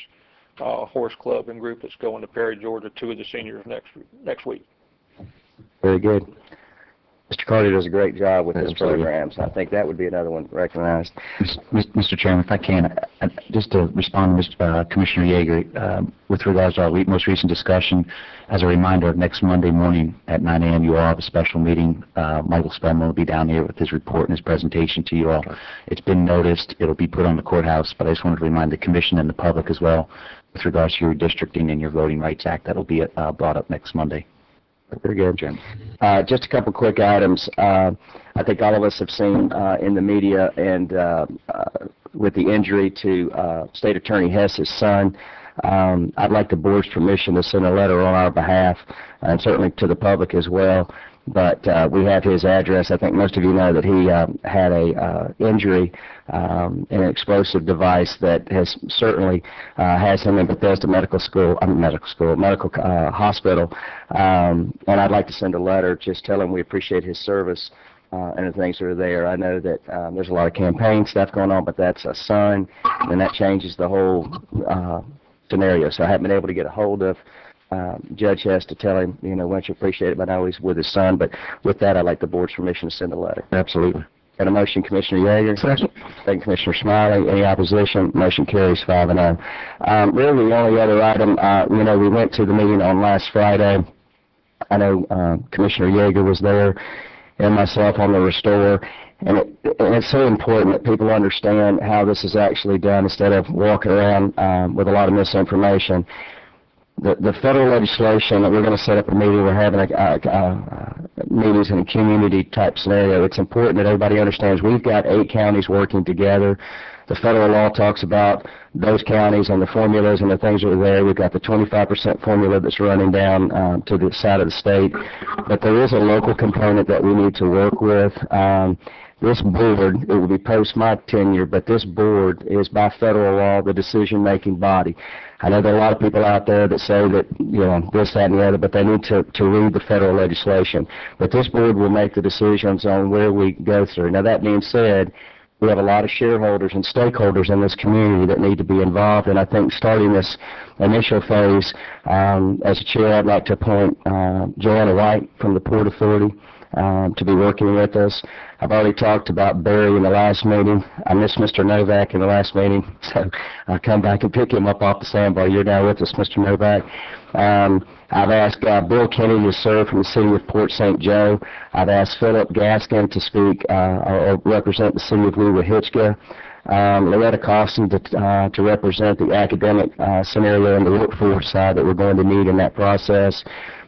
horse club and group that's going to Perry, Georgia, 2 of the seniors next week. Very good. Mr. Carter does a great job with his programs. I think that would be another one recognized. Mr. Chairman, if I can, just to respond to Commissioner Yeager, with regards to our most recent discussion, as a reminder, next Monday morning at 9 a.m. you all have a special meeting. Michael Spellman will be down here with his report and his presentation to you all. It's been noticed. It'll be put on the courthouse, but I just wanted to remind the Commission and the public as well with regards to your redistricting and your Voting Rights Act. That'll be brought up next Monday. Very good, Jim. Just a couple quick items. I think all of us have seen in the media and with the injury to State Attorney Hess's son, I'd like the board's permission to send a letter on our behalf, and certainly to the public as well. But we have his address. I think most of you know that he had a injury in an explosive device that has certainly has him in Bethesda Medical Hospital. And I'd like to send a letter just telling him we appreciate his service and the things that are there. I know that there's a lot of campaign stuff going on, but that's a son, and that changes the whole scenario. So I haven't been able to get a hold of Judge Hess to tell him, you know, much appreciated, but I know he's with his son. But with that, I'd like the board's permission to send a letter. Absolutely. Got a motion, Commissioner Yeager. Second, Commissioner Smiley. Any opposition? Motion carries 5-0. Really, the only other item, you know, we went to the meeting on last Friday. I know Commissioner Yeager was there and myself on the restore. And it's so important that people understand how this is actually done instead of walking around with a lot of misinformation. The federal legislation, that we're going to set up a meeting, we're having meetings in a community type scenario. It's important that everybody understands we've got 8 counties working together. The federal law talks about those counties and the formulas and the things that are there. We've got the 25% formula that's running down to the side of the state. But there is a local component that we need to work with. This board, it will be post my tenure, but this board is by federal law the decision-making body. I know there are a lot of people out there that say that, you know, this, that, and the other, but they need to read the federal legislation. But this board will make the decisions on where we go through. Now, that being said, we have a lot of shareholders and stakeholders in this community that need to be involved, and I think starting this initial phase, as a chair, I'd like to appoint Joanna White from the Port Authority to be working with us. I've already talked about Barry in the last meeting. I missed Mr. Novak in the last meeting, so I'll come back and pick him up off the sandbar. You're now with us, Mr. Novak. I've asked Bill Kennedy to serve from the city of Port St. Joe. I've asked Philip Gaskin to speak or represent the city of Weewee-Hitchcock. Loretta Costin to represent the academic scenario and the workforce side that we're going to need in that process.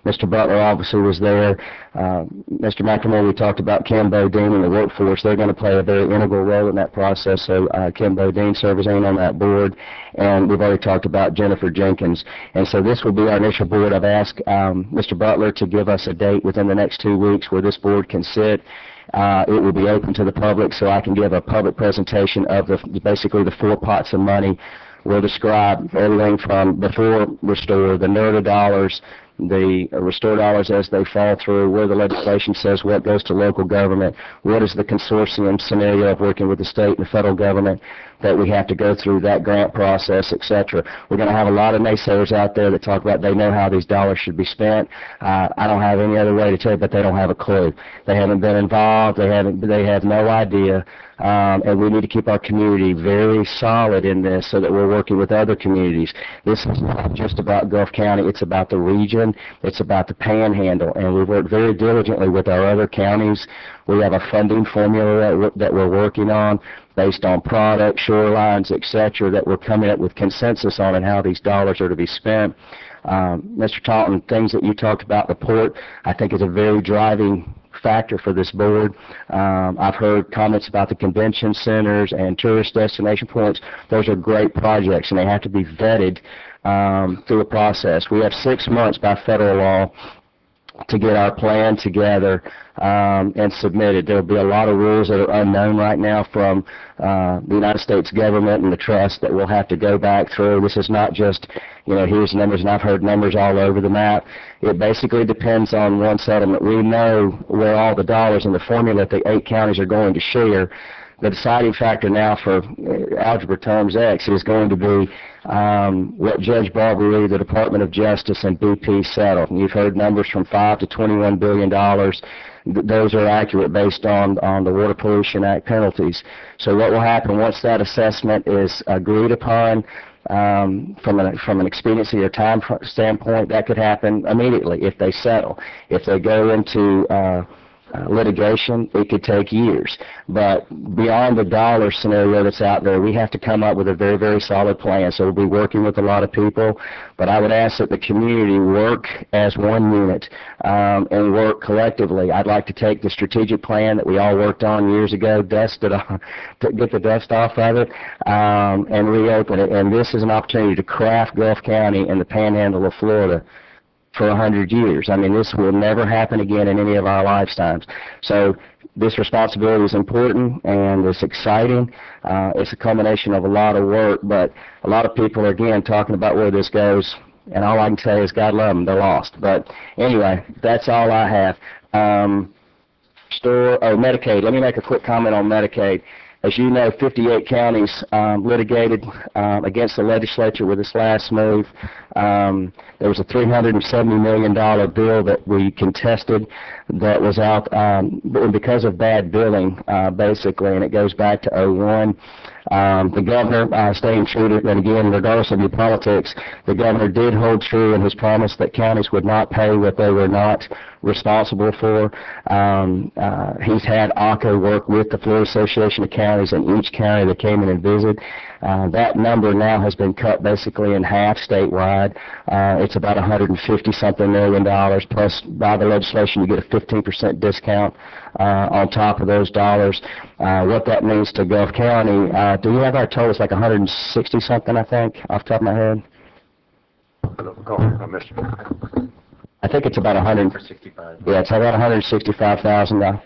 Mr. Butler obviously was there. Mr. McNamara, we talked about Kim Bodine and the workforce. They're going to play a very integral role in that process, so Kim Bodine serves in on that board. And we've already talked about Jennifer Jenkins. And so this will be our initial board. I've asked Mr. Butler to give us a date within the next 2 weeks where this board can sit. It will be open to the public, so I can give a public presentation of basically the 4 pots of money. We'll describe everything from before restore, the NERDA dollars, the restore dollars as they fall through, where the legislation says what goes to local government, what is the consortium scenario of working with the state and the federal government that we have to go through that grant process, etc. We're going to have a lot of naysayers out there that talk about they know how these dollars should be spent. I don't have any other way to tell you, but they don't have a clue. They haven't been involved. They have no idea. And we need to keep our community very solid in this so that we're working with other communities. This is not just about Gulf County. It's about the region. It's about the panhandle. And we've worked very diligently with our other counties. We have a funding formula that we're working on based on product, shorelines, etc., that we're coming up with consensus on and how these dollars are to be spent. Mr. Taunton, things that you talked about, the port, I think is a very driving factor for this board. I've heard comments about the convention centers and tourist destination points. Those are great projects, and they have to be vetted through a process. We have 6 months by federal law to get our plan together and submitted. There will be a lot of rules that are unknown right now from the United States government and the trust that we'll have to go back through. This is not just, you know, here's numbers, and I've heard numbers all over the map. It basically depends on one settlement. We know where all the dollars in the formula that the 8 counties are going to share. The deciding factor now for algebra terms X is going to be what Judge Barbary, the Department of Justice, and BP settled. And you've heard numbers from $5 to $21 billion. Those are accurate based on the Water Pollution Act penalties. So what will happen once that assessment is agreed upon, from an expediency or time standpoint, that could happen immediately if they settle. If they go into litigation, it could take years. But beyond the dollar scenario that's out there, we have to come up with a very, very solid plan. So we'll be working with a lot of people, but I would ask that the community work as one unit and work collectively. I'd like to take the strategic plan that we all worked on years ago, dust it off, to get the dust off of it, and reopen it. And this is an opportunity to craft Gulf County and the panhandle of Florida for 100 years. I mean, this will never happen again in any of our lifetimes. So this responsibility is important, and it's exciting. It's a culmination of a lot of work, but a lot of people are, again, talking about where this goes, and all I can say is God love them, they're lost. But anyway, that's all I have. Medicaid. Let me make a quick comment on Medicaid. As you know, 58 counties litigated against the legislature with this last move. There was a $370 million bill that we contested that was out because of bad billing, basically, and it goes back to '01. The governor, staying true to, and again, regardless of your politics, the governor did hold true in his promise that counties would not pay what they were not responsible for. He's had ACA work with the Florida Association of Counties in each county that came in and visited. That number now has been cut basically in half statewide. It's about $150-something million, plus by the legislation you get a 15% discount on top of those dollars. What that means to Gulf County, do you have our total? It's like 160-something, I think, off the top of my head. I think it's about 165. Yeah, it's about $165,000.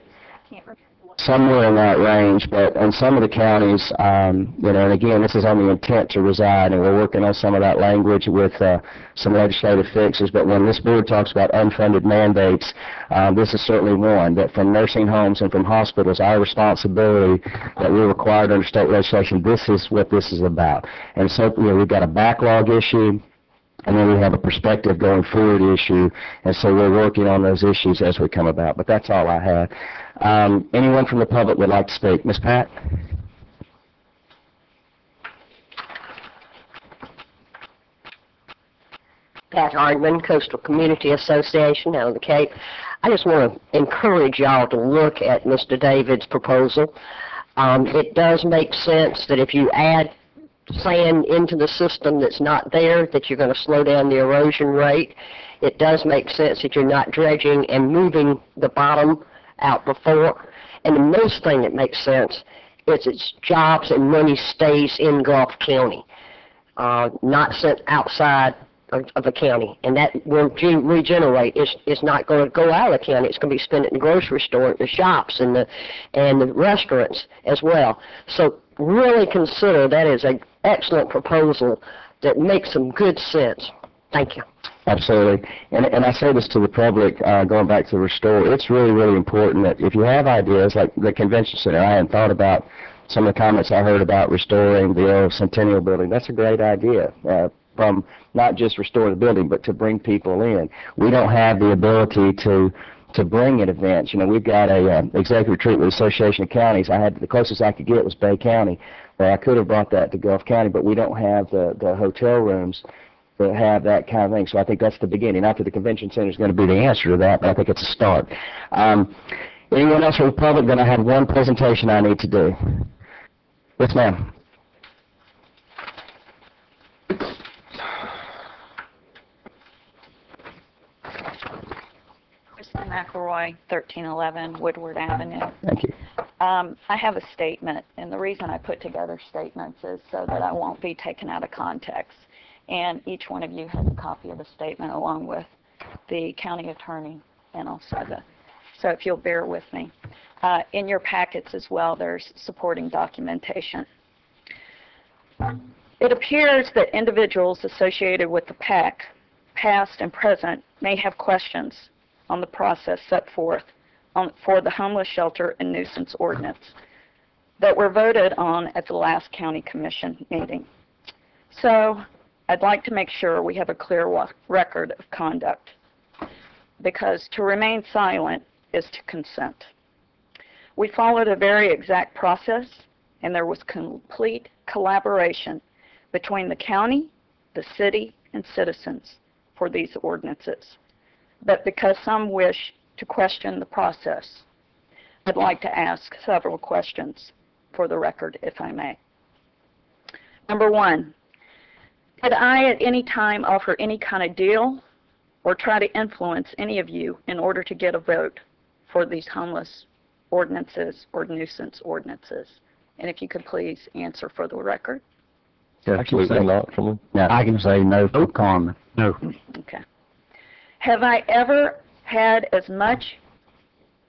Somewhere in that range, but in some of the counties, you know, and again, this is on the intent to reside, and we're working on some of that language with some legislative fixes, but when this board talks about unfunded mandates, this is certainly one, that from nursing homes and from hospitals, our responsibility that we're required under state legislation, this is what this is about. And so, you know, we've got a backlog issue, and then we have a perspective going forward issue, and so we're working on those issues as we come about. But that's all I have. Anyone from the public would like to speak? Ms. Pat? Pat Hardman, Coastal Community Association out of the Cape. I just want to encourage y'all to look at Mr. David's proposal. It does make sense that if you add sand into the system that's not there, that you're going to slow down the erosion rate. It does make sense that you're not dredging and moving the bottom out before. And the most thing that makes sense is its jobs and money stays in Gulf County, not sent outside of the county. And that will regenerate. It's not going to go out of the county. It's going to be spent in the grocery store, the shops, and the restaurants as well. So really consider that is an excellent proposal that makes some good sense. Thank you. Absolutely. And I say this to the public, going back to Restore, it's really, really important that if you have ideas like the convention center, I hadn't thought about some of the comments I heard about restoring the old Centennial building. That's a great idea, from not just restore the building, but to bring people in. We don't have the ability to bring in events. You know, we've got a executive retreat with the Association of Counties. The closest I could get was Bay County, where I could have brought that to Gulf County, but we don't have the hotel rooms that have that kind of thing. So I think that's the beginning. Not that the convention center is going to be the answer to that, but I think it's a start. Anyone else from the public? Then I have one presentation I need to do. Yes, ma'am. McElroy, 1311 Woodward Avenue. Thank you. I have a statement, and the reason I put together statements is so that I won't be taken out of context. And each one of you has a copy of the statement along with the county attorney and also so if you'll bear with me. In your packets as well, there's supporting documentation. It appears that individuals associated with the PAC, past and present, may have questions on the process set forth for the homeless shelter and nuisance ordinance that were voted on at the last county commission meeting. So I'd like to make sure we have a clear record of conduct, because to remain silent is to consent. We followed a very exact process, and there was complete collaboration between the county, the city, and citizens for these ordinances. But because some wish to question the process, I'd like to ask several questions for the record, if I may. Number one, did I at any time offer any kind of deal or try to influence any of you in order to get a vote for these homeless ordinances or nuisance ordinances? And if you could please answer for the record. Absolutely not. I can say no for Carmen. No. Okay. Have I ever had as much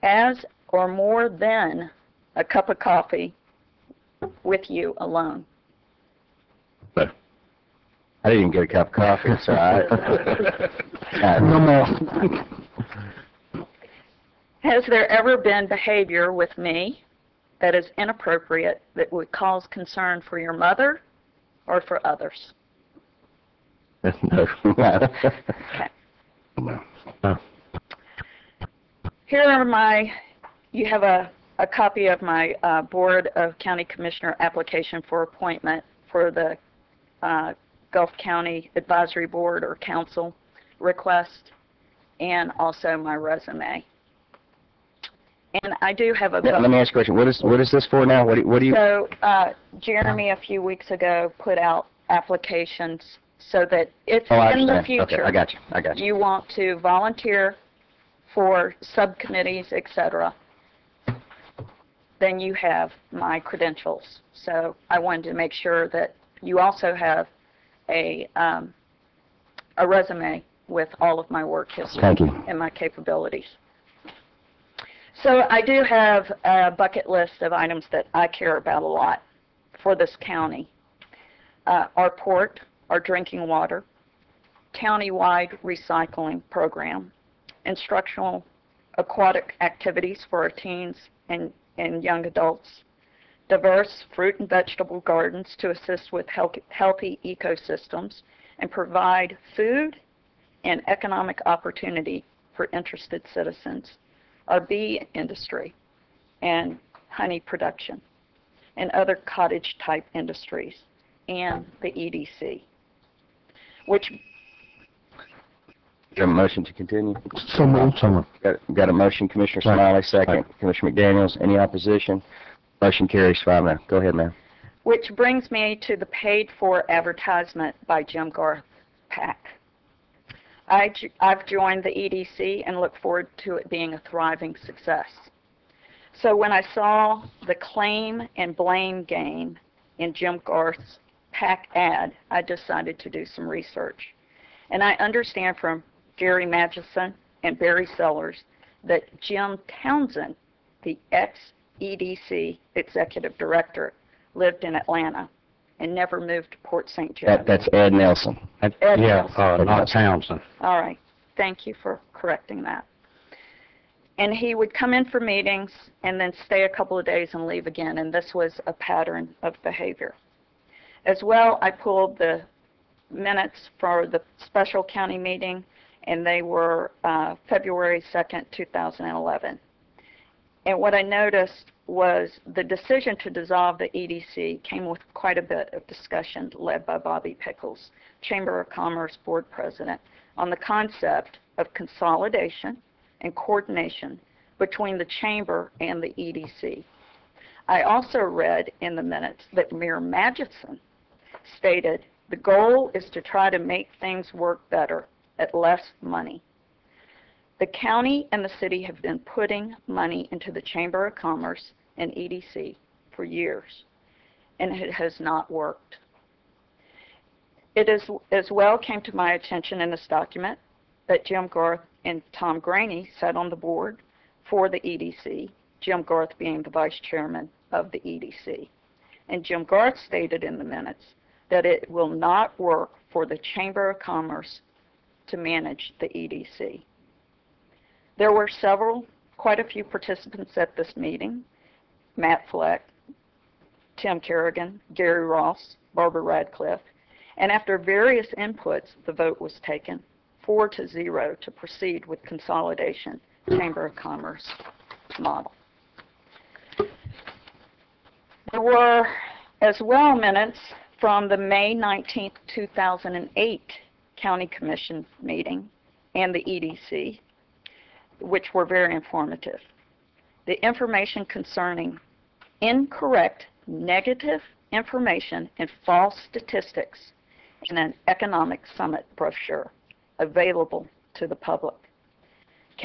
as or more than a cup of coffee with you alone? No. I didn't even get a cup of coffee, so No more. Has there ever been behavior with me that is inappropriate that would cause concern for your mother or for others? No. Okay. Here are you have a copy of my Board of County Commissioner application for appointment for the Gulf County Advisory Board or Council request, and also my resume. And I do have a... Yeah, let me ask you a question. What is this for now? What do you... So, Jeremy a few weeks ago put out applications so that if in the future okay, I got you. You want to volunteer for subcommittees, etc., then you have my credentials. So I wanted to make sure that you also have a resume with all of my work history Thank you. and my capabilities. So I do have a bucket list of items that I care about a lot for this county. Our port, our drinking water, county-wide recycling program, instructional aquatic activities for our teens and young adults, diverse fruit and vegetable gardens to assist with healthy ecosystems and provide food and economic opportunity for interested citizens, our bee industry and honey production, and other cottage-type industries, and the EDC, which... Got a motion to continue? So moved. Got a motion, Commissioner Smiley, second. Commissioner McDaniels, any opposition? Motion carries 5-0. Go ahead, ma'am. Which brings me to the paid-for advertisement by Jim Garth PAC. I've joined the EDC and look forward to it being a thriving success. So when I saw the claim and blame game in Jim Garth's PAC ad, I decided to do some research. And I understand from Gary Magison and Barry Sellers that Jim Townsend, the ex-EDC executive director, lived in Atlanta and never moved to Port St. Joe. That's Ed Nelson. Not Townsend. All right. Thank you for correcting that. And he would come in for meetings and then stay a couple of days and leave again, and this was a pattern of behavior. As well, I pulled the minutes for the special county meeting, and they were February 2nd, 2011. And what I noticed was the decision to dissolve the EDC came with quite a bit of discussion led by Bobby Pickles, Chamber of Commerce Board President, on the concept of consolidation and coordination between the Chamber and the EDC. I also read in the minutes that Mayor Magison stated the goal is to try to make things work better at less money. The county and the city have been putting money into the Chamber of Commerce and EDC for years, and it has not worked. It is, as well came to my attention in this document that Jim Garth and Tom Graney sat on the board for the EDC, Jim Garth being the vice chairman of the EDC. And Jim Garth stated in the minutes that it will not work for the Chamber of Commerce to manage the EDC. There were quite a few participants at this meeting: Matt Fleck, Tim Kerrigan, Gary Ross, Barbara Radcliffe, and after various inputs, the vote was taken 4-0 to proceed with consolidation Chamber of Commerce model. There were as well minutes from the May 19th, 2008 County Commission meeting and the EDC, which were very informative. The information concerning incorrect, negative information and false statistics in an economic summit brochure available to the public.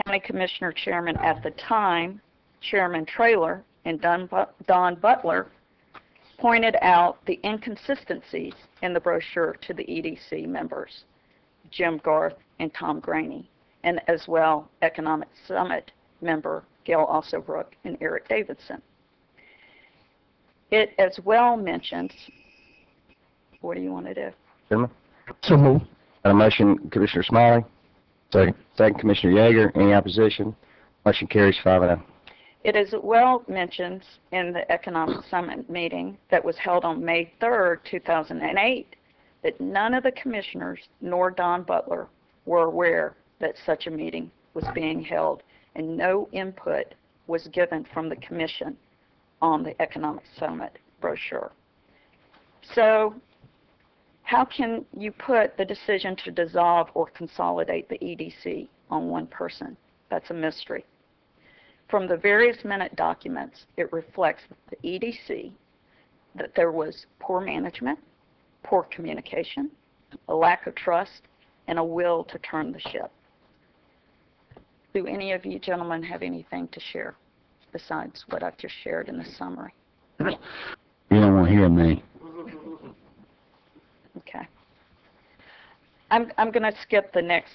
County Commissioner Chairman at the time, Chairman Traylor and Don Butler, pointed out the inconsistencies in the brochure to the EDC members, Jim Garth and Tom Graney, and as well Economic Summit member Gail Alsobrook and Eric Davidson. It as well mentions, what do you want to do? Gentlemen? So moved. Got a motion, Commissioner Smiley. Second. Second, Commissioner Yeager. Any opposition? Motion carries 5-0. It is well mentioned in the Economic Summit meeting that was held on May 3rd, 2008, that none of the commissioners nor Don Butler were aware that such a meeting was being held, and no input was given from the commission on the Economic Summit brochure. So how can you put the decision to dissolve or consolidate the EDC on one person? That's a mystery. From the various minute documents, it reflects the EDC that there was poor management, poor communication, a lack of trust, and a will to turn the ship. Do any of you gentlemen have anything to share besides what I've just shared in the summary? You don't want to hear me. Okay. I'm going to skip the next,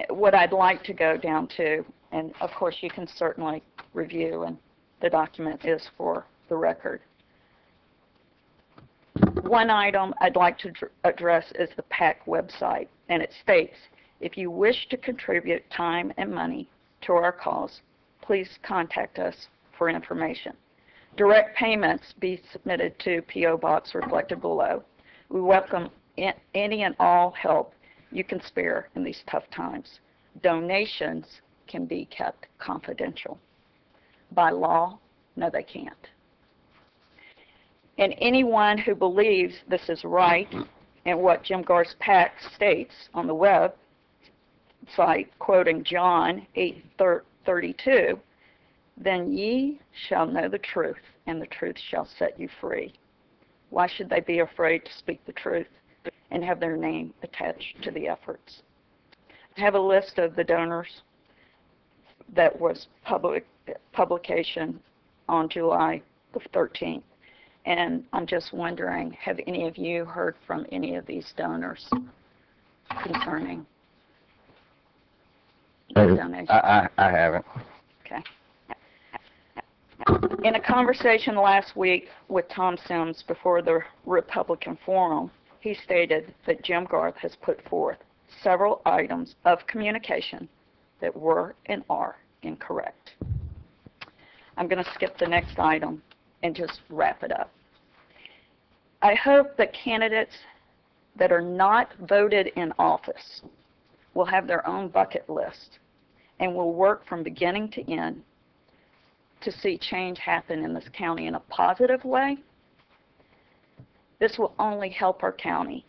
what I'd like to go down to, and of course you can certainly review, and the document is for the record. One item I'd like to address is the PAC website, and it states, if you wish to contribute time and money to our cause, please contact us for information. Direct payments be submitted to P.O. Box reflected below. We welcome any and all help you can spare in these tough times. Donations can be kept confidential. By law, no they can't. And anyone who believes this is right and what Jim Garth's PAC states on the web site, quoting John 8:32, then ye shall know the truth, and the truth shall set you free. Why should they be afraid to speak the truth and have their name attached to the efforts? I have a list of the donors that was publication on July the 13th. And I'm just wondering, have any of you heard from any of these donors concerning donations? I haven't. Okay. In a conversation last week with Tom Sims before the Republican Forum, he stated that Jim Garth has put forth several items of communication that were and are incorrect. I'm going to skip the next item and just wrap it up. I hope that candidates that are not voted in office will have their own bucket list and will work from beginning to end to see change happen in this county in a positive way. This will only help our county.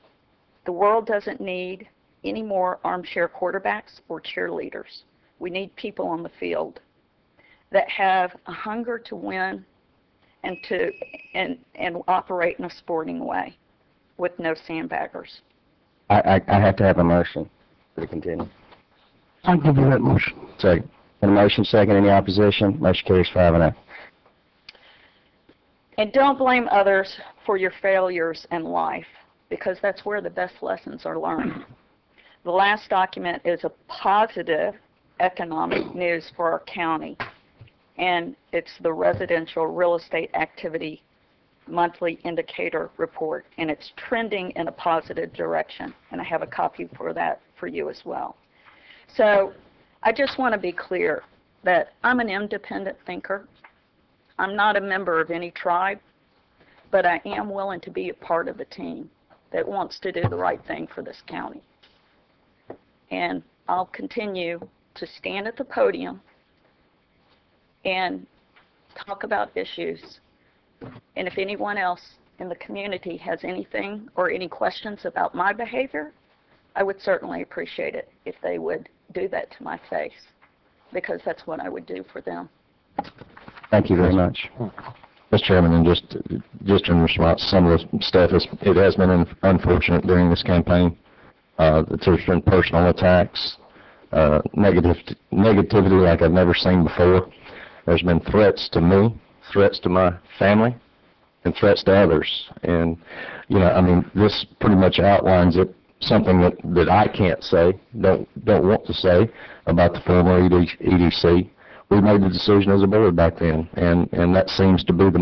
The world doesn't need any more armchair quarterbacks or cheerleaders. We need people on the field that have a hunger to win and operate in a sporting way with no sandbaggers. I have to have a motion to continue. I'll give you that motion. Second. And a motion second. Any opposition? Motion carries 5-0. And don't blame others for your failures in life, because that's where the best lessons are learned. The last document is a positive economic news for our county, and it's the Residential Real Estate Activity Monthly Indicator Report, and it's trending in a positive direction, and I have a copy for that for you as well. So I just want to be clear that I'm an independent thinker. I'm not a member of any tribe, but I am willing to be a part of a team that wants to do the right thing for this county. And I'll continue to stand at the podium and talk about issues. And if anyone else in the community has anything or any questions about my behavior, I would certainly appreciate it if they would do that to my face, because that's what I would do for them. Thank you very much. Mr. Chairman, and just in response to some of the stuff, it has been unfortunate during this campaign that there's been personal attacks, negativity like I've never seen before. There's been threats to me, threats to my family, and threats to others. And, you know, I mean, this pretty much outlines it, something that I can't say, don't want to say about the former EDC. We made the decision as a board back then, and that seems to be the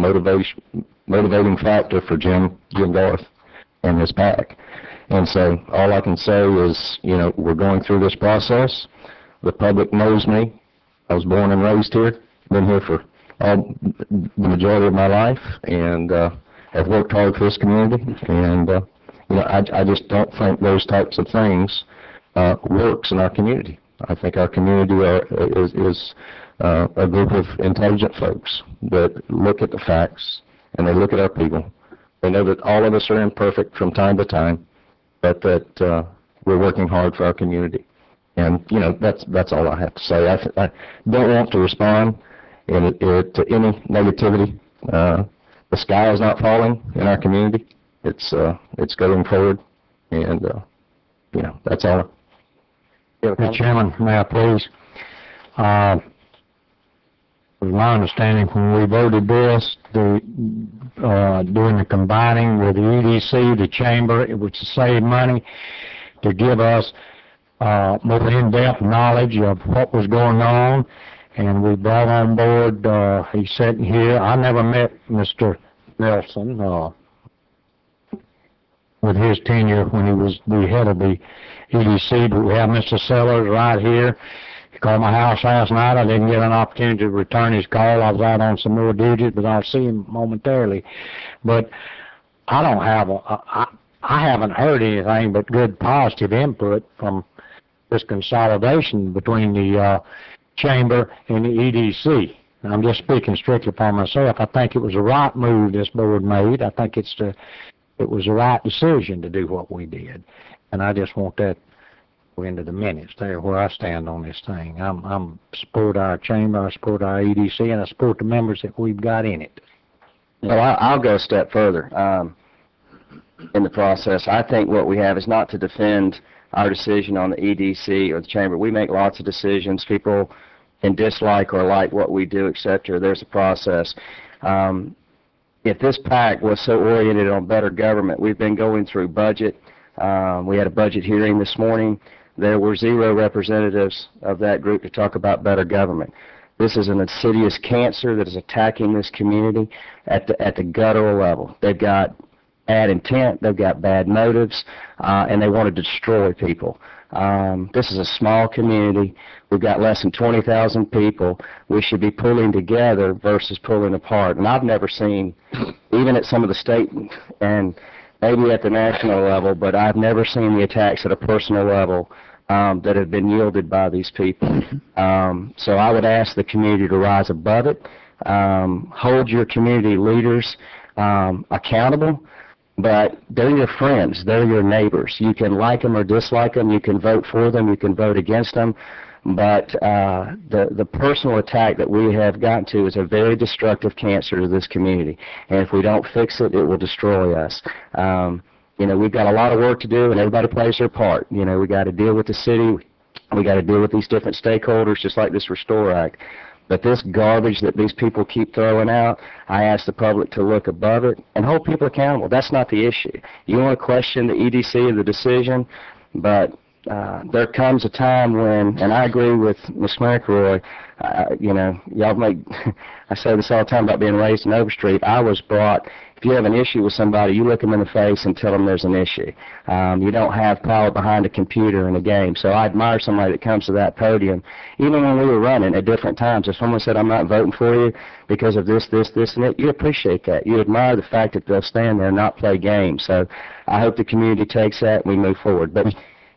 motivating factor for Jim Garth and his PAC. And so all I can say is, you know, we're going through this process. The public knows me. I was born and raised here, been here for the majority of my life, and have worked hard for this community. And I just don't think those types of things works in our community. I think our community is a group of intelligent folks that look at the facts and they look at our people. They know that all of us are imperfect from time to time, but that we're working hard for our community. And that's all I have to say. I don't want to respond to any negativity. The sky is not falling in our community. It's going forward, and that's all. Mr. Chairman, may I please? It was my understanding when we voted this, doing the combining with the EDC, the chamber, it was to save money, to give us more in-depth knowledge of what was going on, and we brought on board, he's sitting here. I never met Mr. Nelson with his tenure when he was the head of the EDC, but we have Mr. Sellers right here. He called my house last night. I didn't get an opportunity to return his call. I was out on some more duties, but I'll see him momentarily. But I don't have I haven't heard anything but good positive input from this consolidation between the chamber and the EDC. And I'm just speaking strictly for myself. I think it was the right move this board made. I think it was the right decision to do what we did. And I just want that into the minutes there where I stand on this thing. I'm support our chamber, I support our EDC, and I support the members that we've got in it. Well, I'll go a step further in the process. I think what we have is not to defend our decision on the EDC or the chamber. We make lots of decisions. People can dislike or like what we do, etc. There's a process. If this PAC was so oriented on better government, we've been going through budget. We had a budget hearing this morning. There were 0 representatives of that group to talk about better government. This is an insidious cancer that is attacking this community at the guttural level. They've got bad intent, they've got bad motives, and they want to destroy people. This is a small community. We've got less than 20,000 people. We should be pulling together versus pulling apart. And I've never seen, even at some of the state and maybe at the national level, but I've never seen the attacks at a personal level that have been yielded by these people. So I would ask the community to rise above it, hold your community leaders accountable, but they're your friends, they're your neighbors. You can like them or dislike them, you can vote for them, you can vote against them, but the personal attack that we have gotten to is a very destructive cancer to this community, and if we don't fix it, it will destroy us. We've got a lot of work to do, and everybody plays their part. We got to deal with the city, we got to deal with these different stakeholders, just like this Restore Act. But this garbage that these people keep throwing out, I ask the public to look above it and hold people accountable. That's not the issue. You want to question the EDC and the decision, but there comes a time when, and I agree with Ms. McElroy, y'all make, I say this all the time about being raised in Overstreet. I was brought, if you have an issue with somebody, you look them in the face and tell them there's an issue. You don't have power behind a computer in a game. So I admire somebody that comes to that podium. Even when we were running at different times, if someone said, I'm not voting for you because of this, and it, you appreciate that. You admire the fact that they'll stand there and not play games. So I hope the community takes that and we move forward. But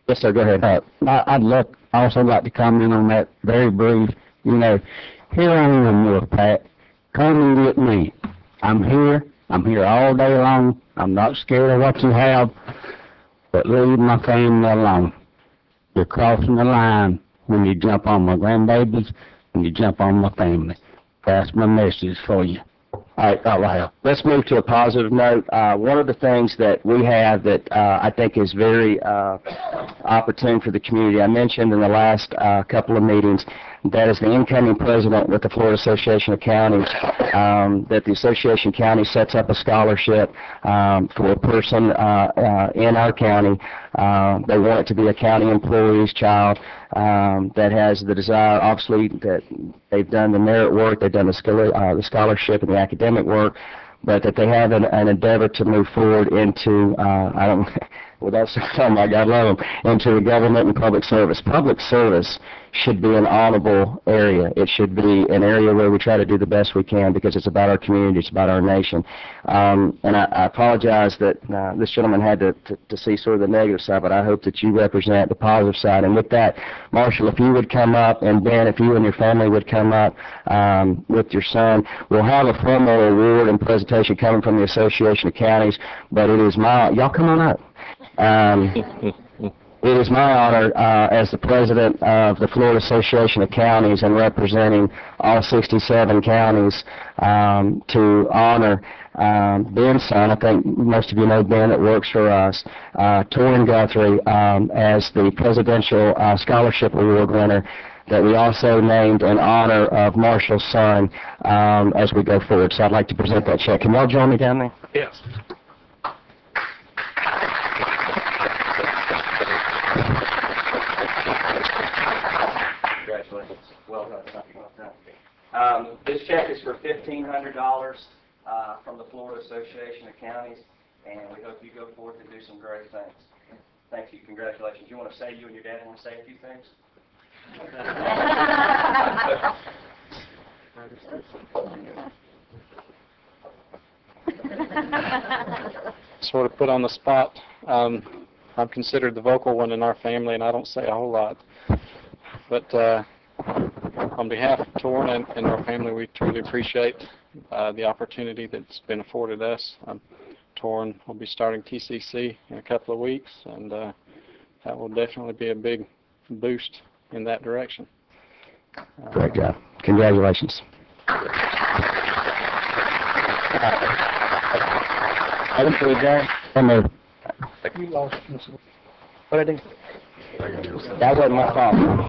yes, sir, go ahead. I'd also like to comment on that very brief. Here I am with Pat. Come and get me. I'm here all day long. I'm not scared of what you have, but leave my family alone. You're crossing the line when you jump on my grandbabies, when you jump on my family. That's my message for you. All right. Let's move to a positive note. One of the things that we have that I think is very opportune for the community, I mentioned in the last couple of meetings, that is the incoming president with the Florida Association of Counties, that the Association of Counties sets up a scholarship for a person in our county. They want it to be a county employee's child that has the desire, obviously, that they've done the merit work, they've done the scholarship and the academic work, but that they have an endeavor to move forward into, with us, oh my God, love them, into the government and public service. Public service should be an honorable area. It should be an area where we try to do the best we can because it's about our community, it's about our nation. And I apologize that this gentleman had to see sort of the negative side, but I hope that you represent the positive side. And with that, Marshall, if you would come up, and Ben, if you and your family would come up with your son, we'll have a formal award and presentation coming from the Association of Counties, but it is my, y'all come on up. It is my honor as the president of the Florida Association of Counties and representing all 67 counties to honor Ben's son. I think most of you know Ben that works for us, Torrin Guthrie, as the Presidential Scholarship Award winner that we also named in honor of Marshall's son as we go forward. So I'd like to present that check. Can y'all join me down there? Yes. Congratulations. Well done. This check is for $1,500 from the Florida Association of Counties, and we hope you go forth and do some great things. Thank you. Congratulations. You want to say, you and your dad want to say a few things? Sort of put on the spot. I'm considered the vocal one in our family, and I don't say a whole lot. But on behalf of Torrin and our family, we truly appreciate the opportunity that's been afforded us. Torrin will be starting TCC in a couple of weeks, and that will definitely be a big boost in that direction. Great job. Congratulations. Item for adjournment. You lost. What did I do? That wasn't my fault.